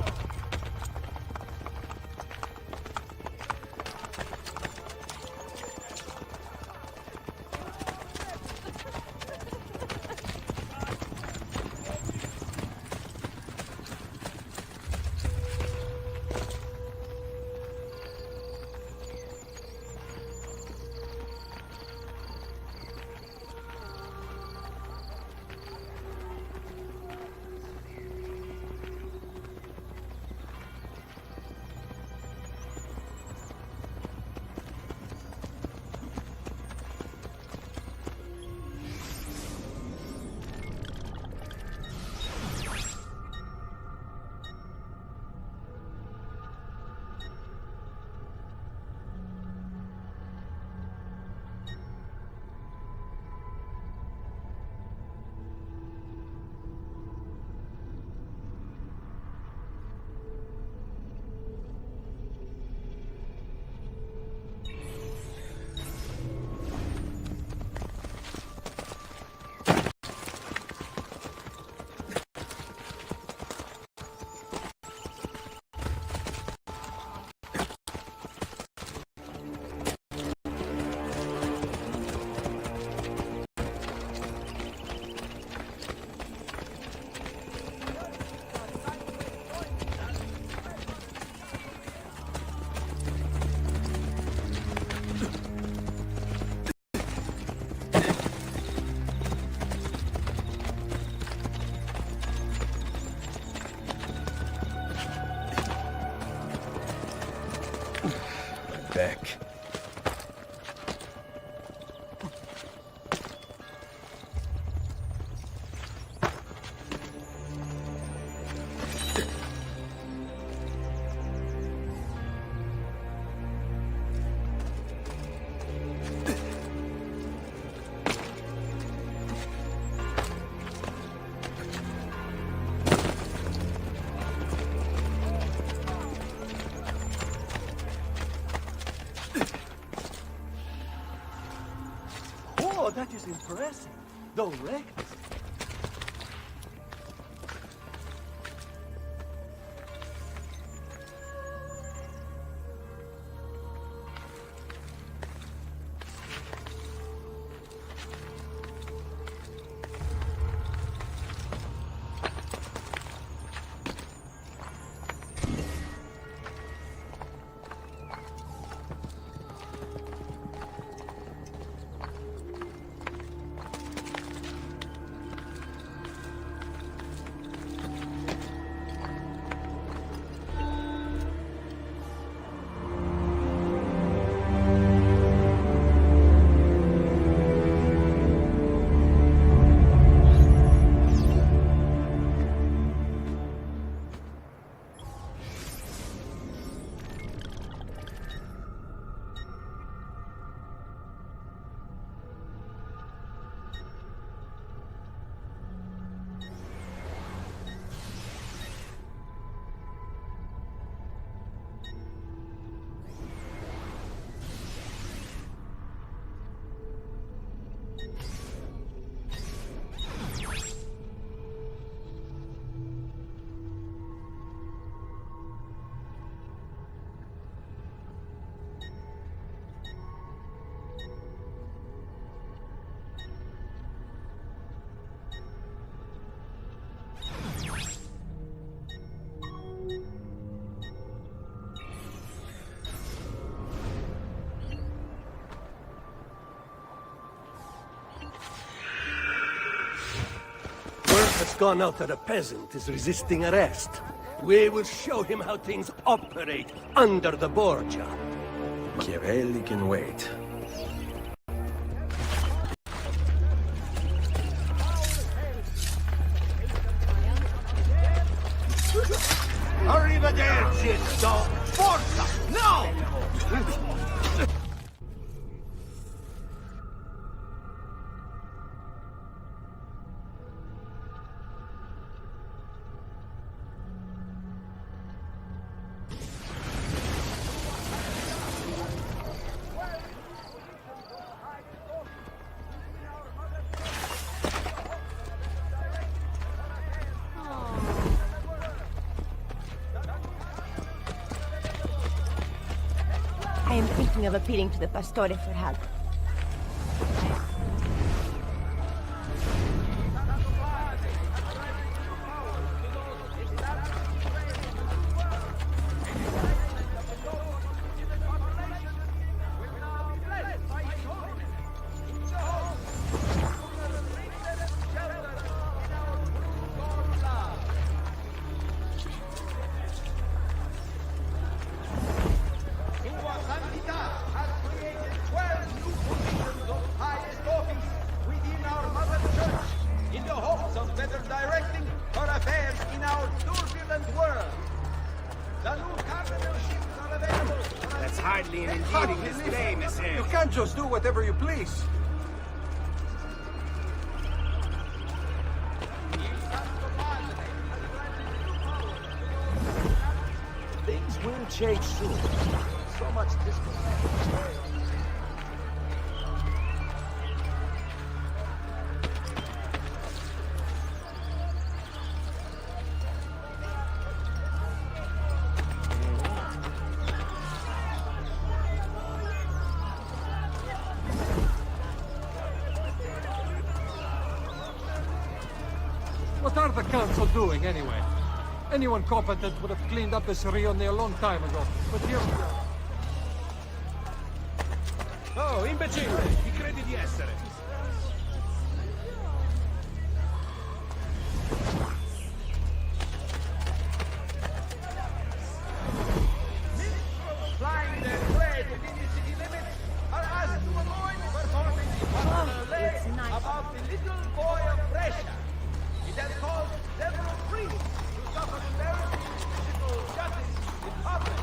Back. Oh, that is impressive. Though wrecked. Has gone out that a peasant is resisting arrest. We will show him how things operate under the Borgia. Chiavelli can wait. Arrivederci, dog! Forza! No! thinking of appealing to the Pastore for help. You can't just do whatever you please. Things will change soon. So much discontent. What are the council doing, anyway? Anyone competent would have cleaned up this rione a long time ago, but here we are. Oh, imbecille! Chi credi di essere? Flying their way within the city limits are asked to avoid performing the popular lay about the little boy of Brescia. It has caused several priests to suffer embarrassing physical justice in public.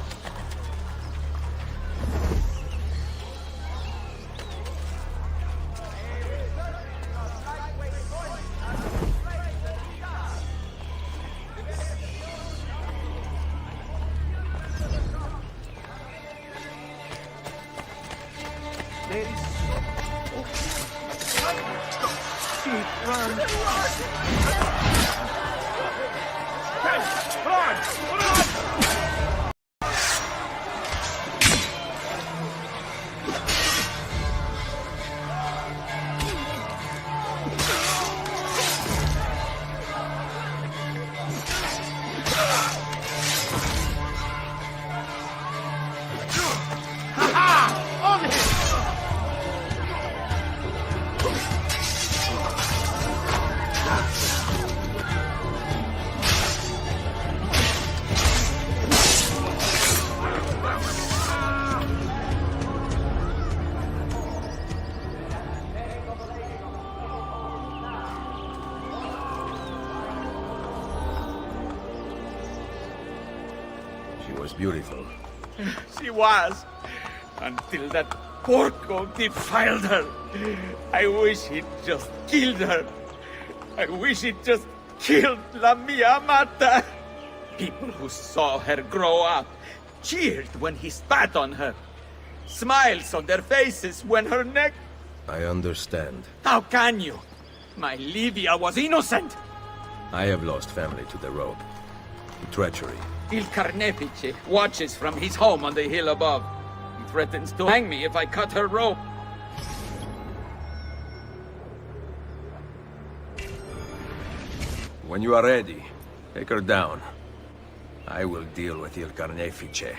Beautiful. She was, until that porco defiled her. I wish he'd just killed her. I wish he'd just killed La Mia Amata. People who saw her grow up cheered when he spat on her. Smiles on their faces when her neck... I understand. How can you? My Livia was innocent. I have lost family to the rope. Treachery. Il Carnefice watches from his home on the hill above. He threatens to hang me if I cut her rope. When you are ready, take her down. I will deal with Il Carnefice.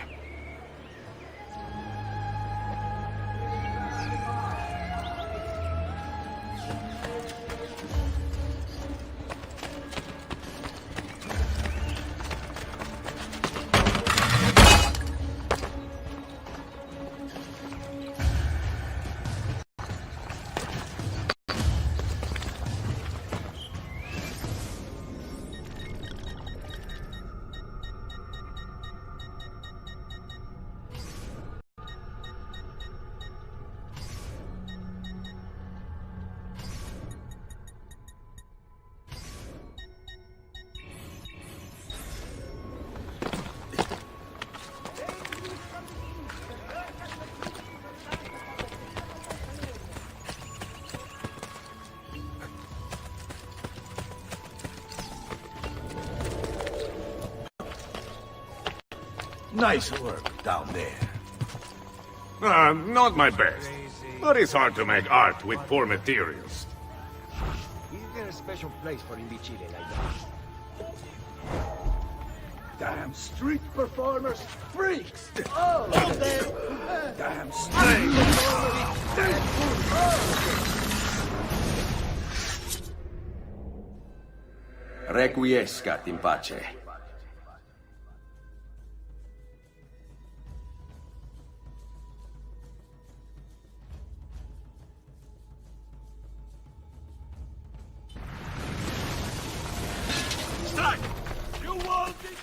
Nice work down there. Not my best. But it's hard to make art with poor materials. Is there a special place for imbecile like that? Damn street performers, freaks! Oh, damn street Requiescat in pace. Strike! You won't be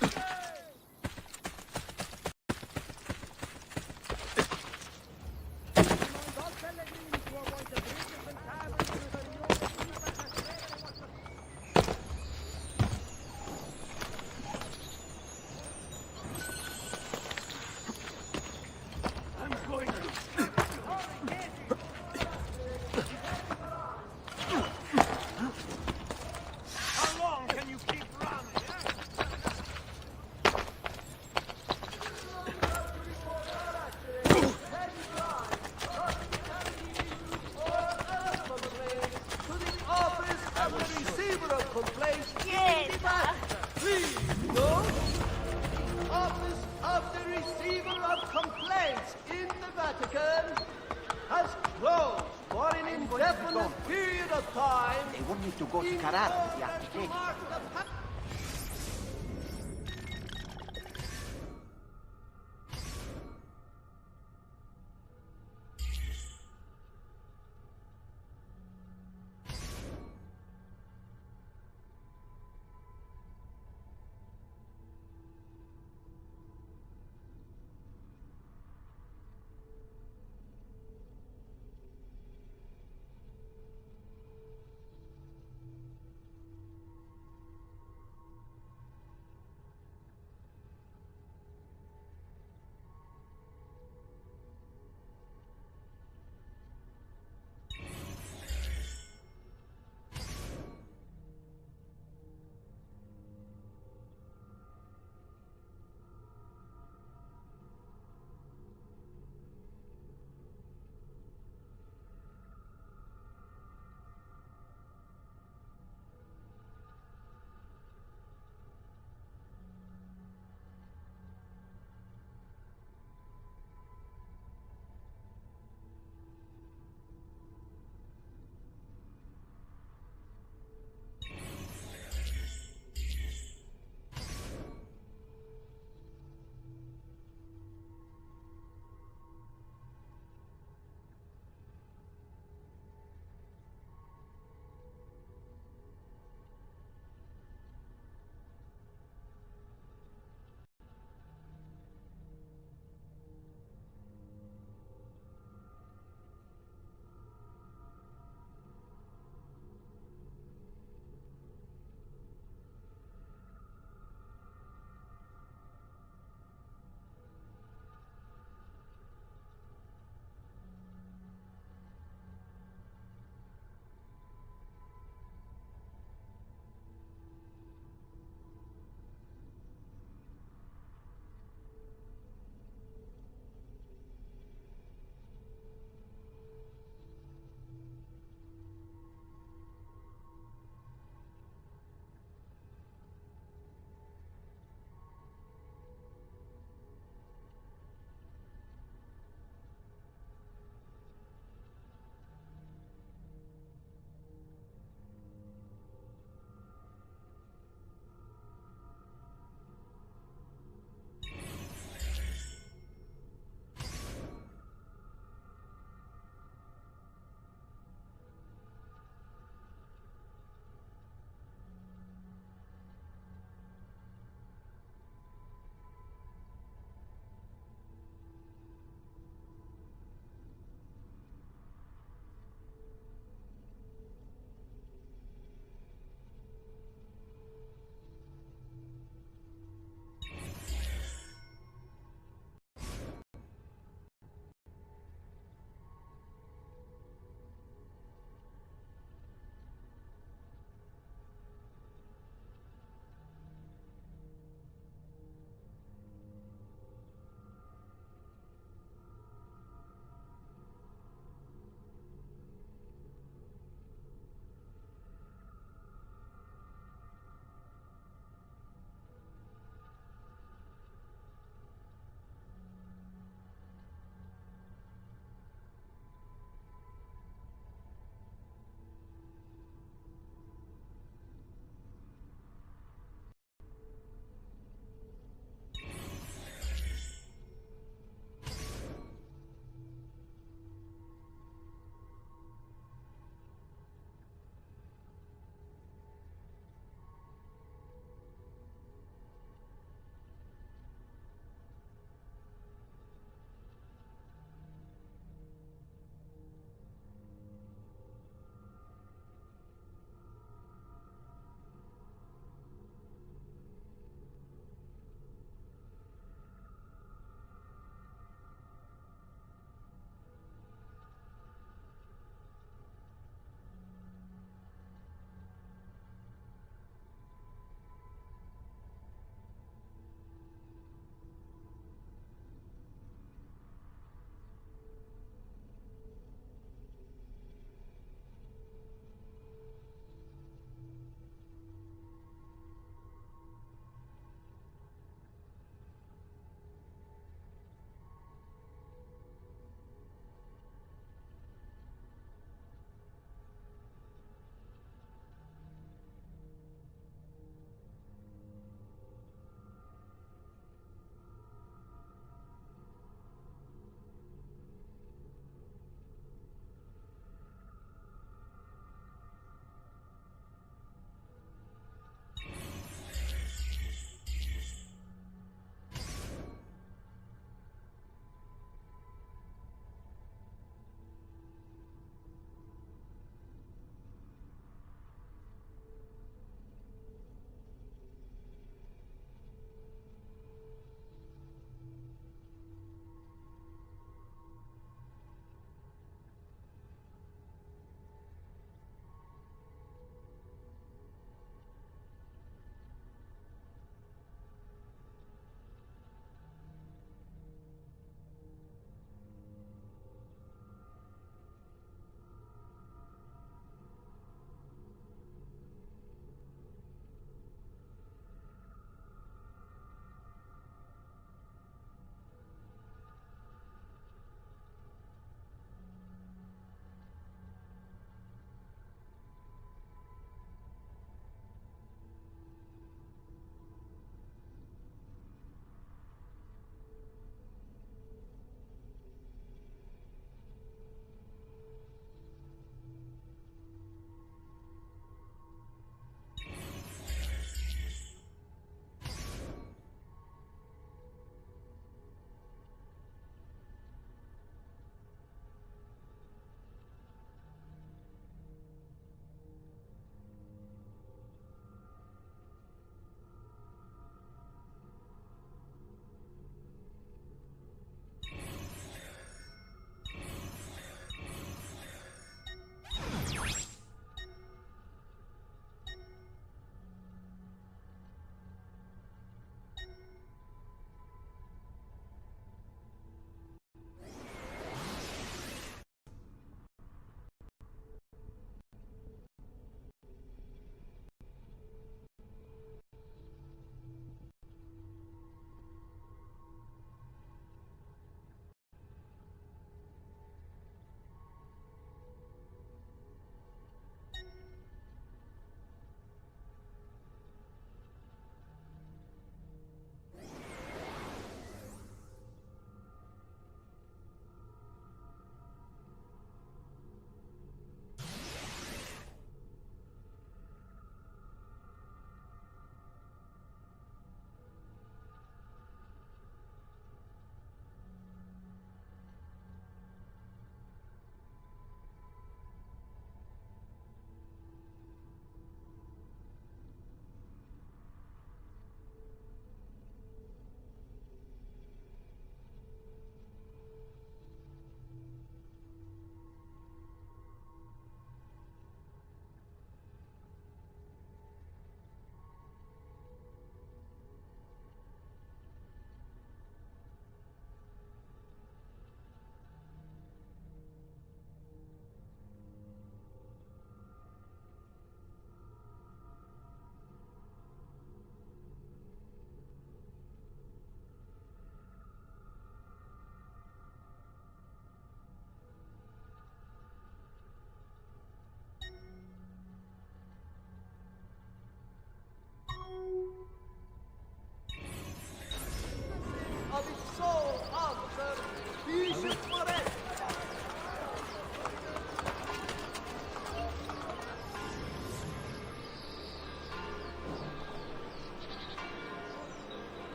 to go to Carrara with the application.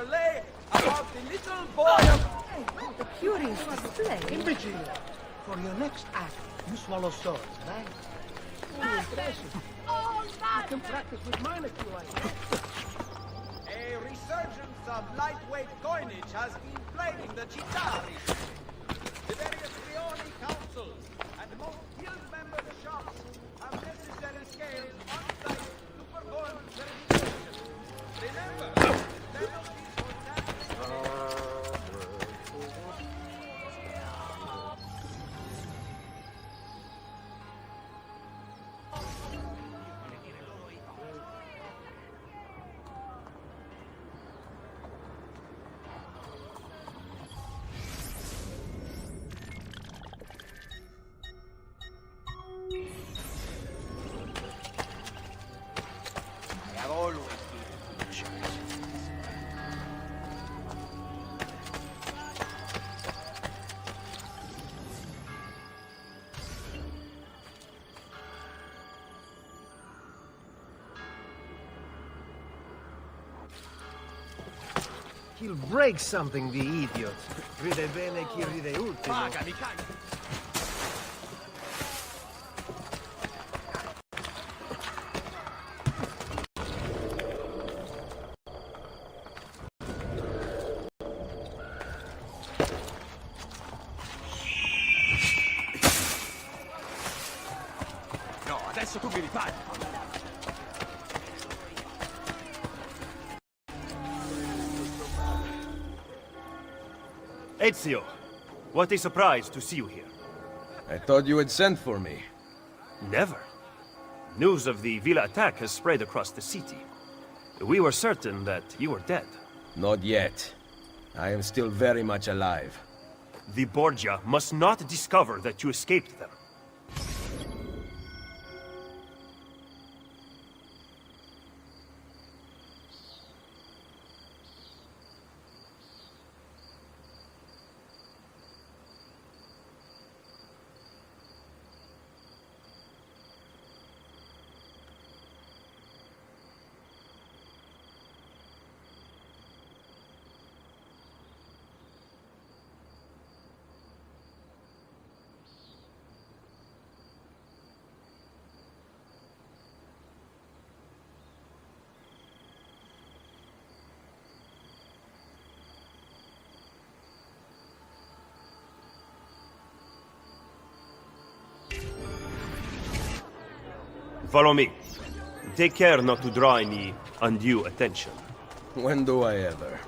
lay about the little boy of... A curious display. Invigilio. For your next act, you swallow swords, right? Very impressive. I can practice with mine if you like. A resurgence of lightweight coinage has been plaguing the città recently. The various Rioni councils and most guild member shops have necessary scales on site to perform verification. Remember, penalties for tampering. I have always been a child. He'll break something, the idiot. Ride bene chi ride ultimo. Pagami, cagli! No, adesso tu mi ripari! Ezio, what a surprise to see you here. I thought you had sent for me. Never. News of the Villa attack has spread across the city. We were certain that you were dead. Not yet. I am still very much alive. The Borgia must not discover that you escaped them. Follow me. Take care not to draw any undue attention. When do I ever?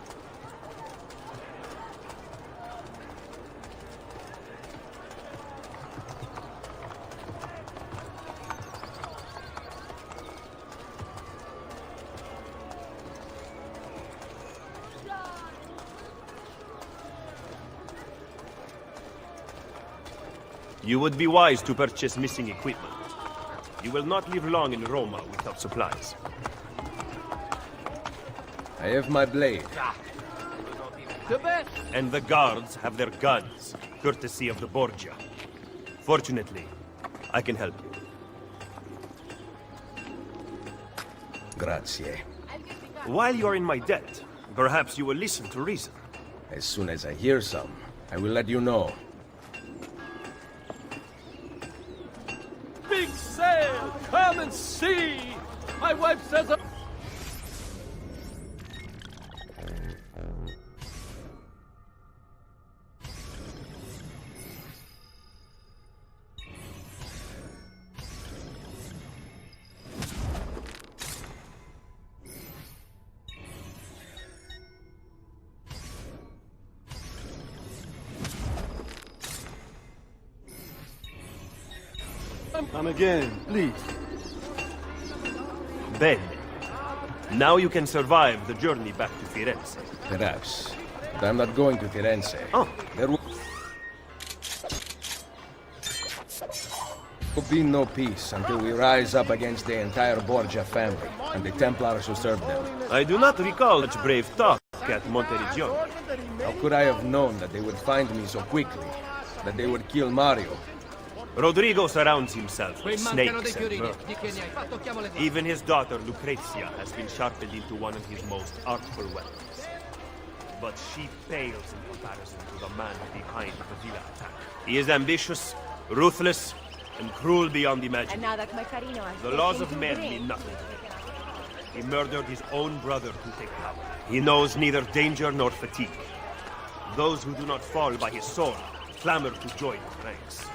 You would be wise to purchase missing equipment. You will not live long in Roma without supplies. I have my blade. And the guards have their guns, courtesy of the Borgia. Fortunately, I can help you. Grazie. While you are in my debt, perhaps you will listen to reason. As soon as I hear some, I will let you know. Big sail! Come and see! My wife says... Come again, please. Bene. Now you can survive the journey back to Firenze. Perhaps. But I'm not going to Firenze. Oh. There will be no peace until we rise up against the entire Borgia family and the Templars who serve them. I do not recall such brave talk at Monteriggioni. How could I have known that they would find me so quickly? That they would kill Mario? Rodrigo surrounds himself with snakes and birds. Even his daughter Lucrezia has been sharpened into one of his most artful weapons. but she pales in comparison to the man behind the villa attack. He is ambitious, ruthless, and cruel beyond imagining. And now that my carino has The laws of men mean nothing to him. He murdered his own brother to take power. He knows neither danger nor fatigue. Those who do not fall by his sword clamor to join his ranks.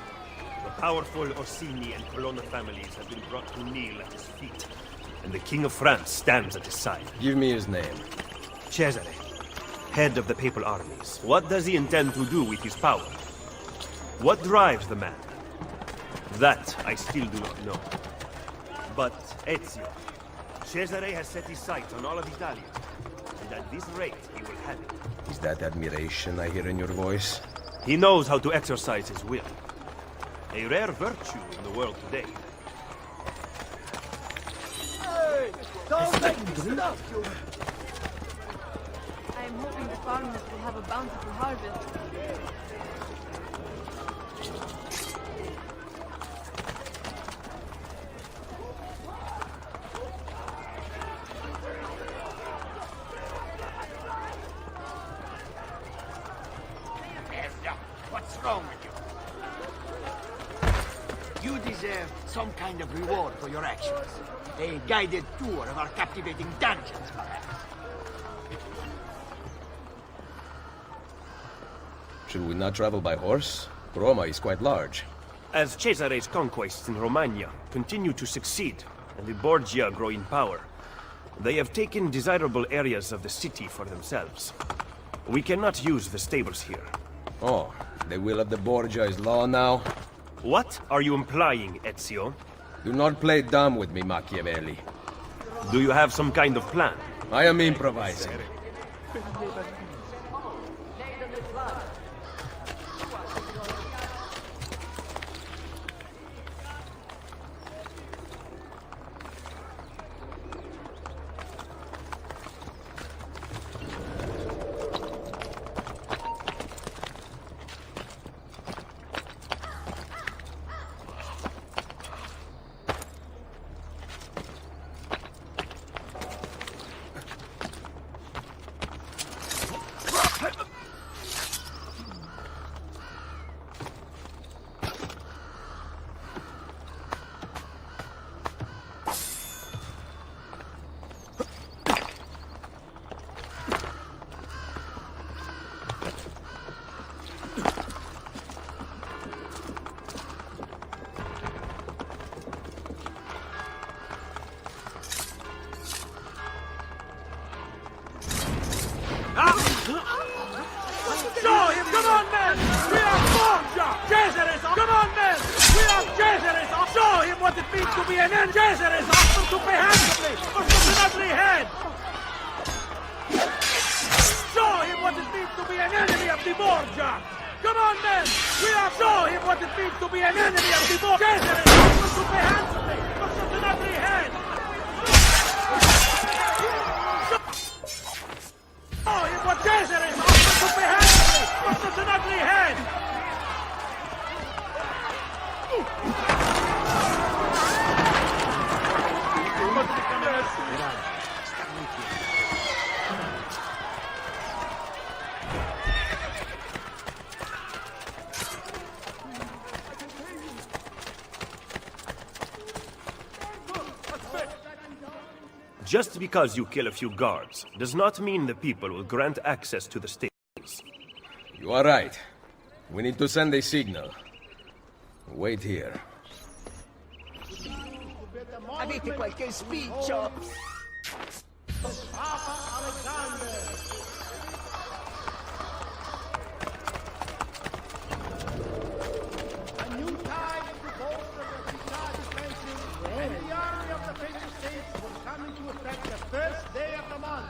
The powerful Orsini and Colonna families have been brought to kneel at his feet, and the King of France stands at his side. Give me his name. Cesare, head of the papal armies. What does he intend to do with his power? What drives the man? That I still do not know. But Ezio, Cesare has set his sights on all of Italia, and at this rate he will have it. Is that admiration I hear in your voice? He knows how to exercise his will. A rare virtue in the world today. Hey! Don't make me stop you! I am hoping the farmers will have a bountiful harvest. What's wrong with you? You deserve some kind of reward for your actions. A guided tour of our captivating dungeons, perhaps. Should we not travel by horse? Roma is quite large. As Cesare's conquests in Romagna continue to succeed, and the Borgia grow in power, they have taken desirable areas of the city for themselves. We cannot use the stables here. Oh, the will of the Borgia is law now? What are you implying, Ezio? Do not play dumb with me, Machiavelli. Do you have some kind of plan? I am improvising. Show him! Come on, men! We are Borgia! Cesare's up! Come on, men! We are Cesare's up! Show him what it means to be an enemy! Cesare's up to pay handsomely for such an ugly head! Show him what it means to be an enemy of the Borgia! Come on, men! We are show him what it means to be an enemy of the Borgia! Cesare's up to pay handsomely for such an ugly head! Show him what Cesare's up to pay handsomely for such an ugly head! Just because you kill a few guards does not mean the people will grant access to the stables. You are right. We need to send a signal. Wait here. Avete qualche spiccio? A new tide to bolster the Città defenses, and the army of the Papal States will come into effect the first day of the month.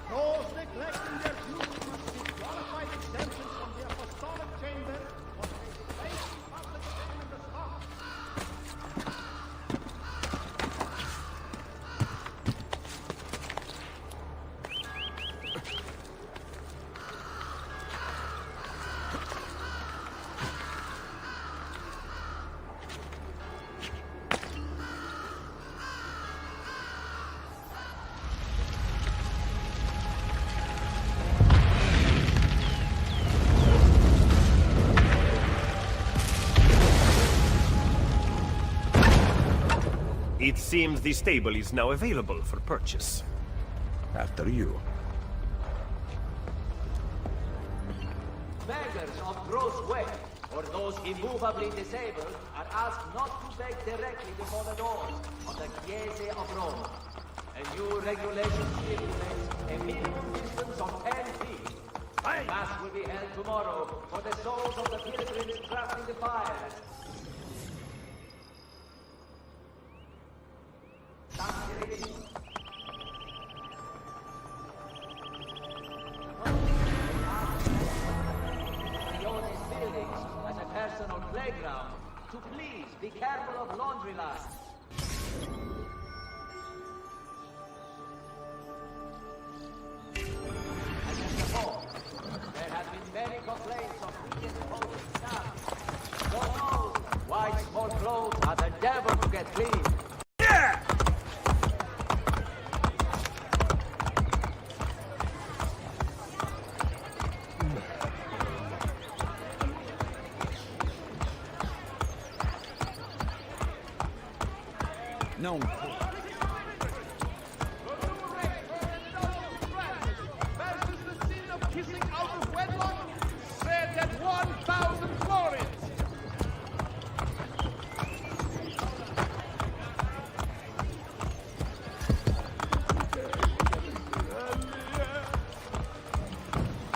Those neglecting their duty must seek qualified exemptions from the apostolic chamber or take place in public shame in the spot. It seems the stable is now available for purchase. After you. Beggars of gross weight, or those immovably disabled, are asked not to beg directly before the doors of the Chiese of Roma. A new regulation stipulates a minimum distance of 10 feet. Mass will be held tomorrow for the souls of the pilgrims trapped in the fires. Buildings as a personal playground. To please be careful of laundry lines. There have been many complaints of predisposed staff. God knows, white small clothes are the devil to get clean. Yeah! No. Kissing out of wedlock, said that 1,000 florins.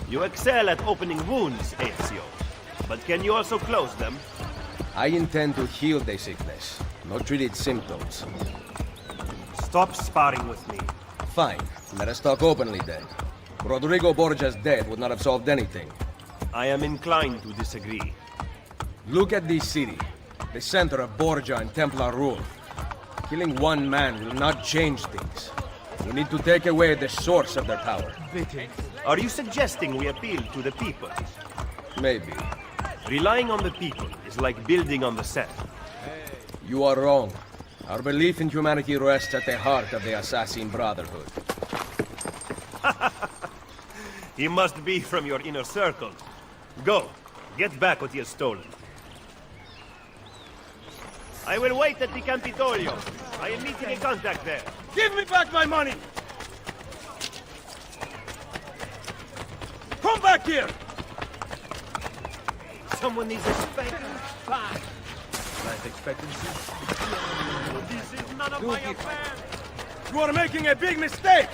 You excel at opening wounds, Ezio. But can you also close them? I intend to heal the sickness, not treat its symptoms. Stop sparring with me. Fine. Let us talk openly then. Rodrigo Borgia's death would not have solved anything. I am inclined to disagree. Look at this city, the center of Borgia and Templar rule. Killing one man will not change things. We need to take away the source of their power. Are you suggesting we appeal to the people? Maybe. Relying on the people is like building on the sand. You are wrong. Our belief in humanity rests at the heart of the Assassin Brotherhood. He must be from your inner circle. Go, get back what he has stolen. I will wait at the Campitorio. I am meeting a contact there. Give me back my money! Come back here! Someone needs a spanking. Life expectancy? This is none of my affair! You are making a big mistake!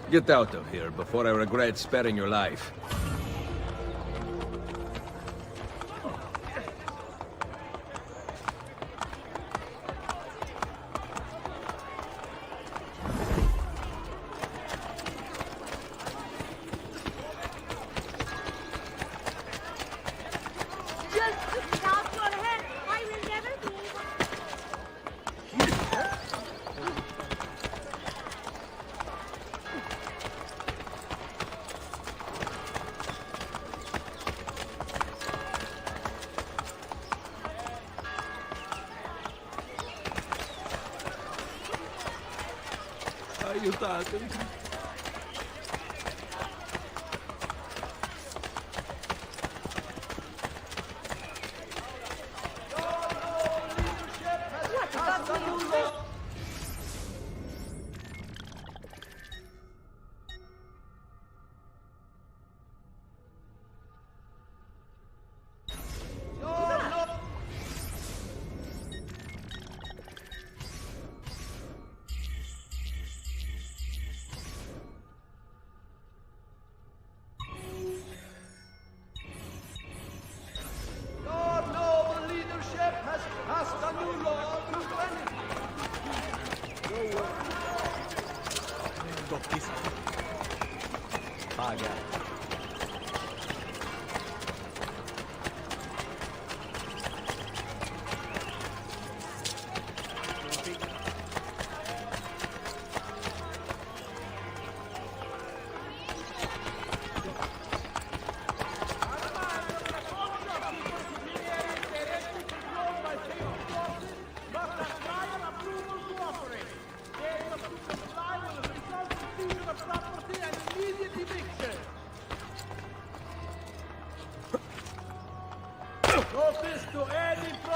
Get out of here before I regret sparing your life. Aiutatemi.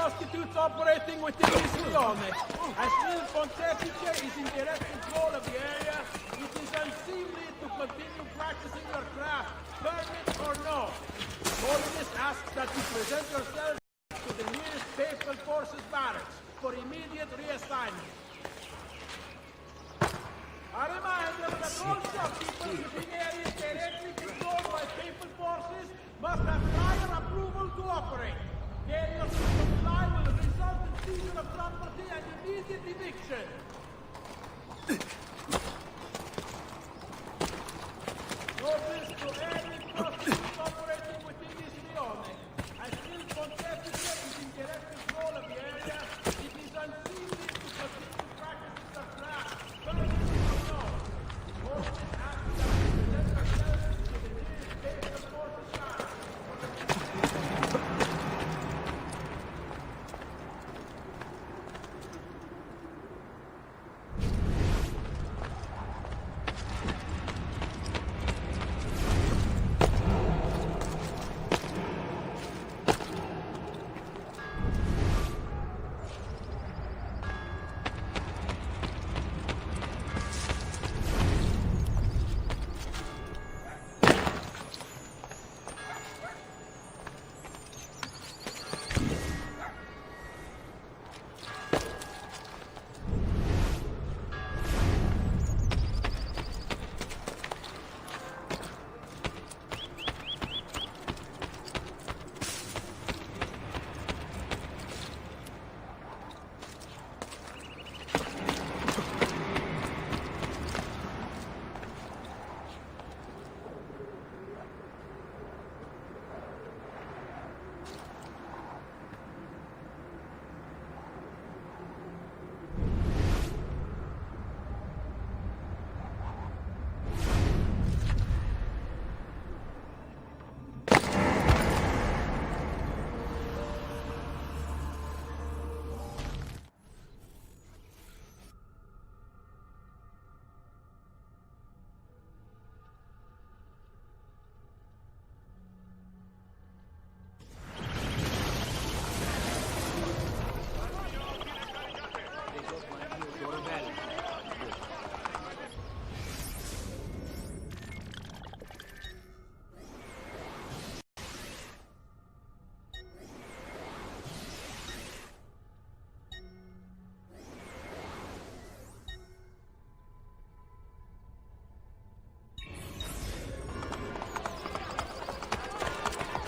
prostitutes operating within this rione. As Il Pontefice is in direct control of the area, it is unseemly to continue practicing your craft, permit or no. Holiness asks that you present yourself to the nearest papal forces barracks for immediate reassignment. A reminder that all shopkeepers within areas directly controlled by papal forces must have prior approval to operate. Failure to comply will result in seizure of property and immediate eviction. Notice to any prostitutes operating within this rione. As Il Pontefice is in direct control of the area, it is unseemly to continue practicing the craft, permit or no. Holiness asks that you present yourselves to the nearest papal forces barracks.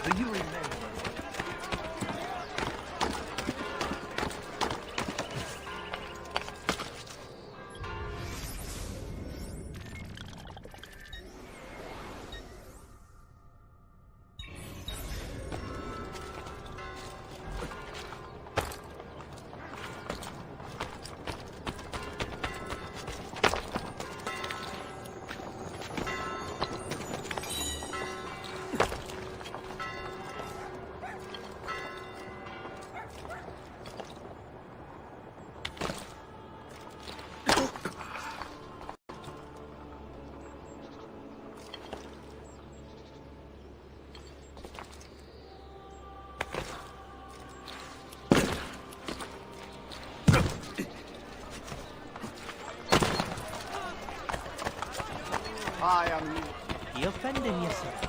Do you remember? I am... You're offending yourself.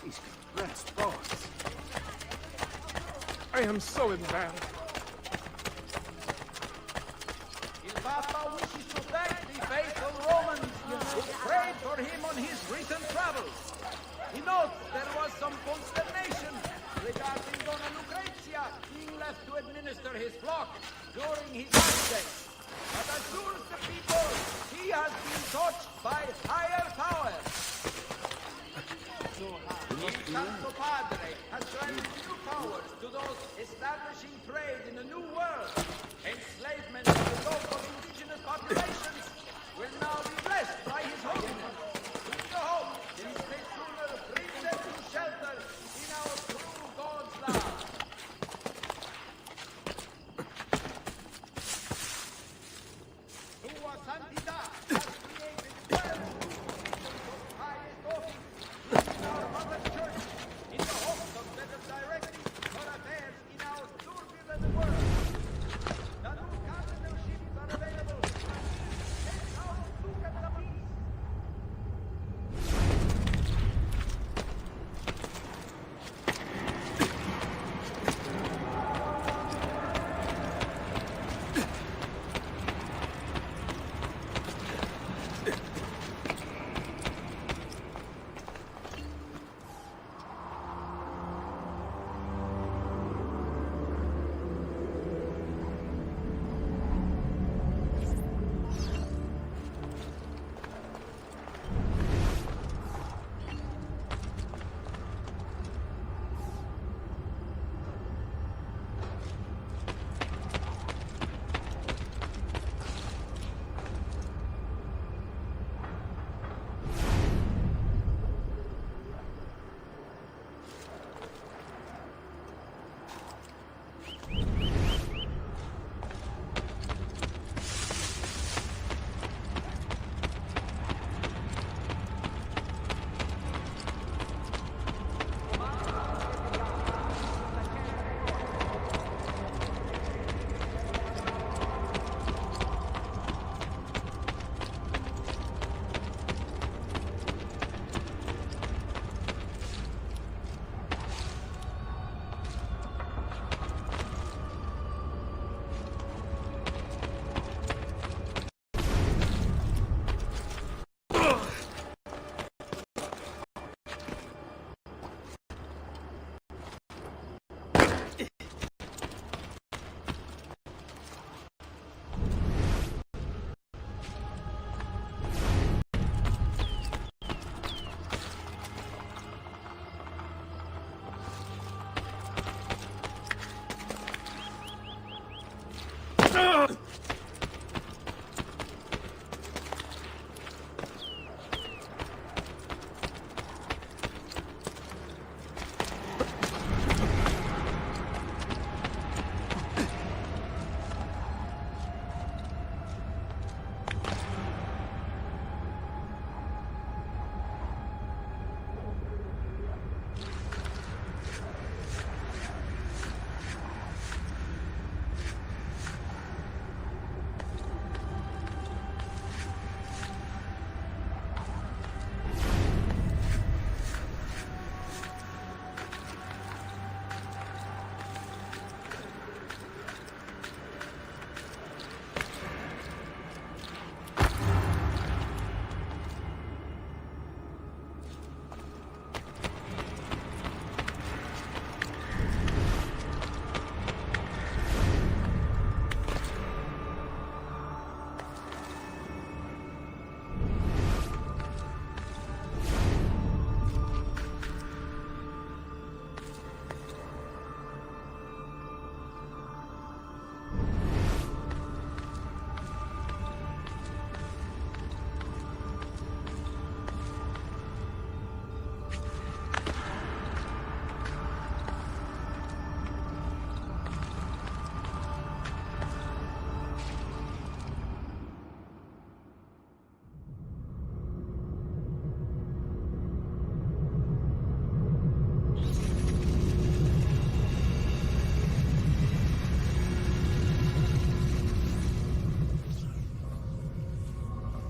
These compressed thoughts. I am so embarrassed. Il Papa wishes to thank the faithful Romans who prayed for him on his recent travels. He notes there was some consternation regarding Donna Lucrezia being left to administer his flock during his absence. But assures the people he has been touched by higher powers. Il Santo Padre has granted new powers to those establishing trade in a new world. Enslavement of the local indigenous populations will now be blessed by his holiness. With the hope he may sooner bring them to shelter in our true God's land. Sua Santidad has created 12 institutions of highest office in our mother church in the hopes of better directing her affairs in our turbulent world. The new cardinalships are available. And now look at the peace.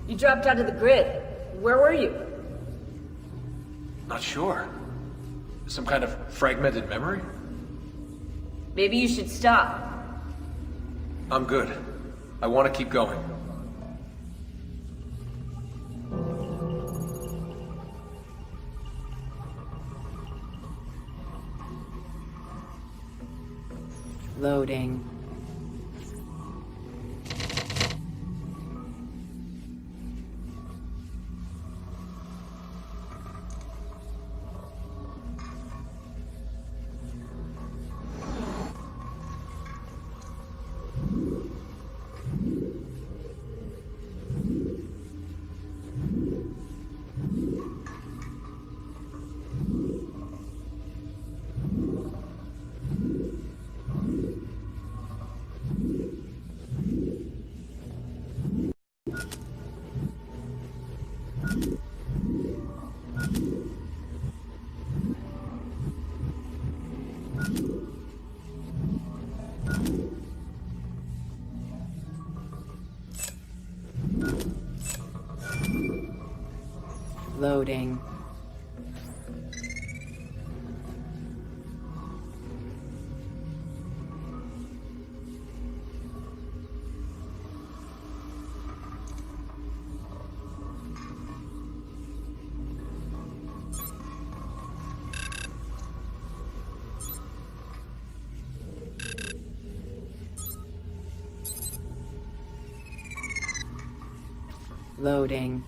You dropped out of the grid. Where were you? Not sure. Some kind of fragmented memory? Maybe you should stop. I'm good. I want to keep going. Loading. Loading. Loading.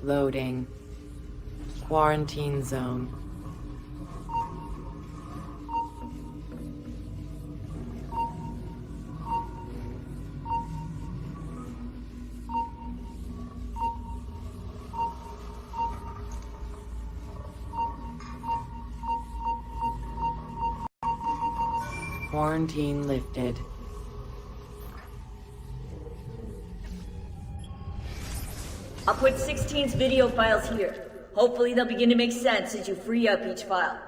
Loading. Quarantine zone. Quarantine lifted. I'll put 16's video files here. Hopefully they'll begin to make sense as you free up each file.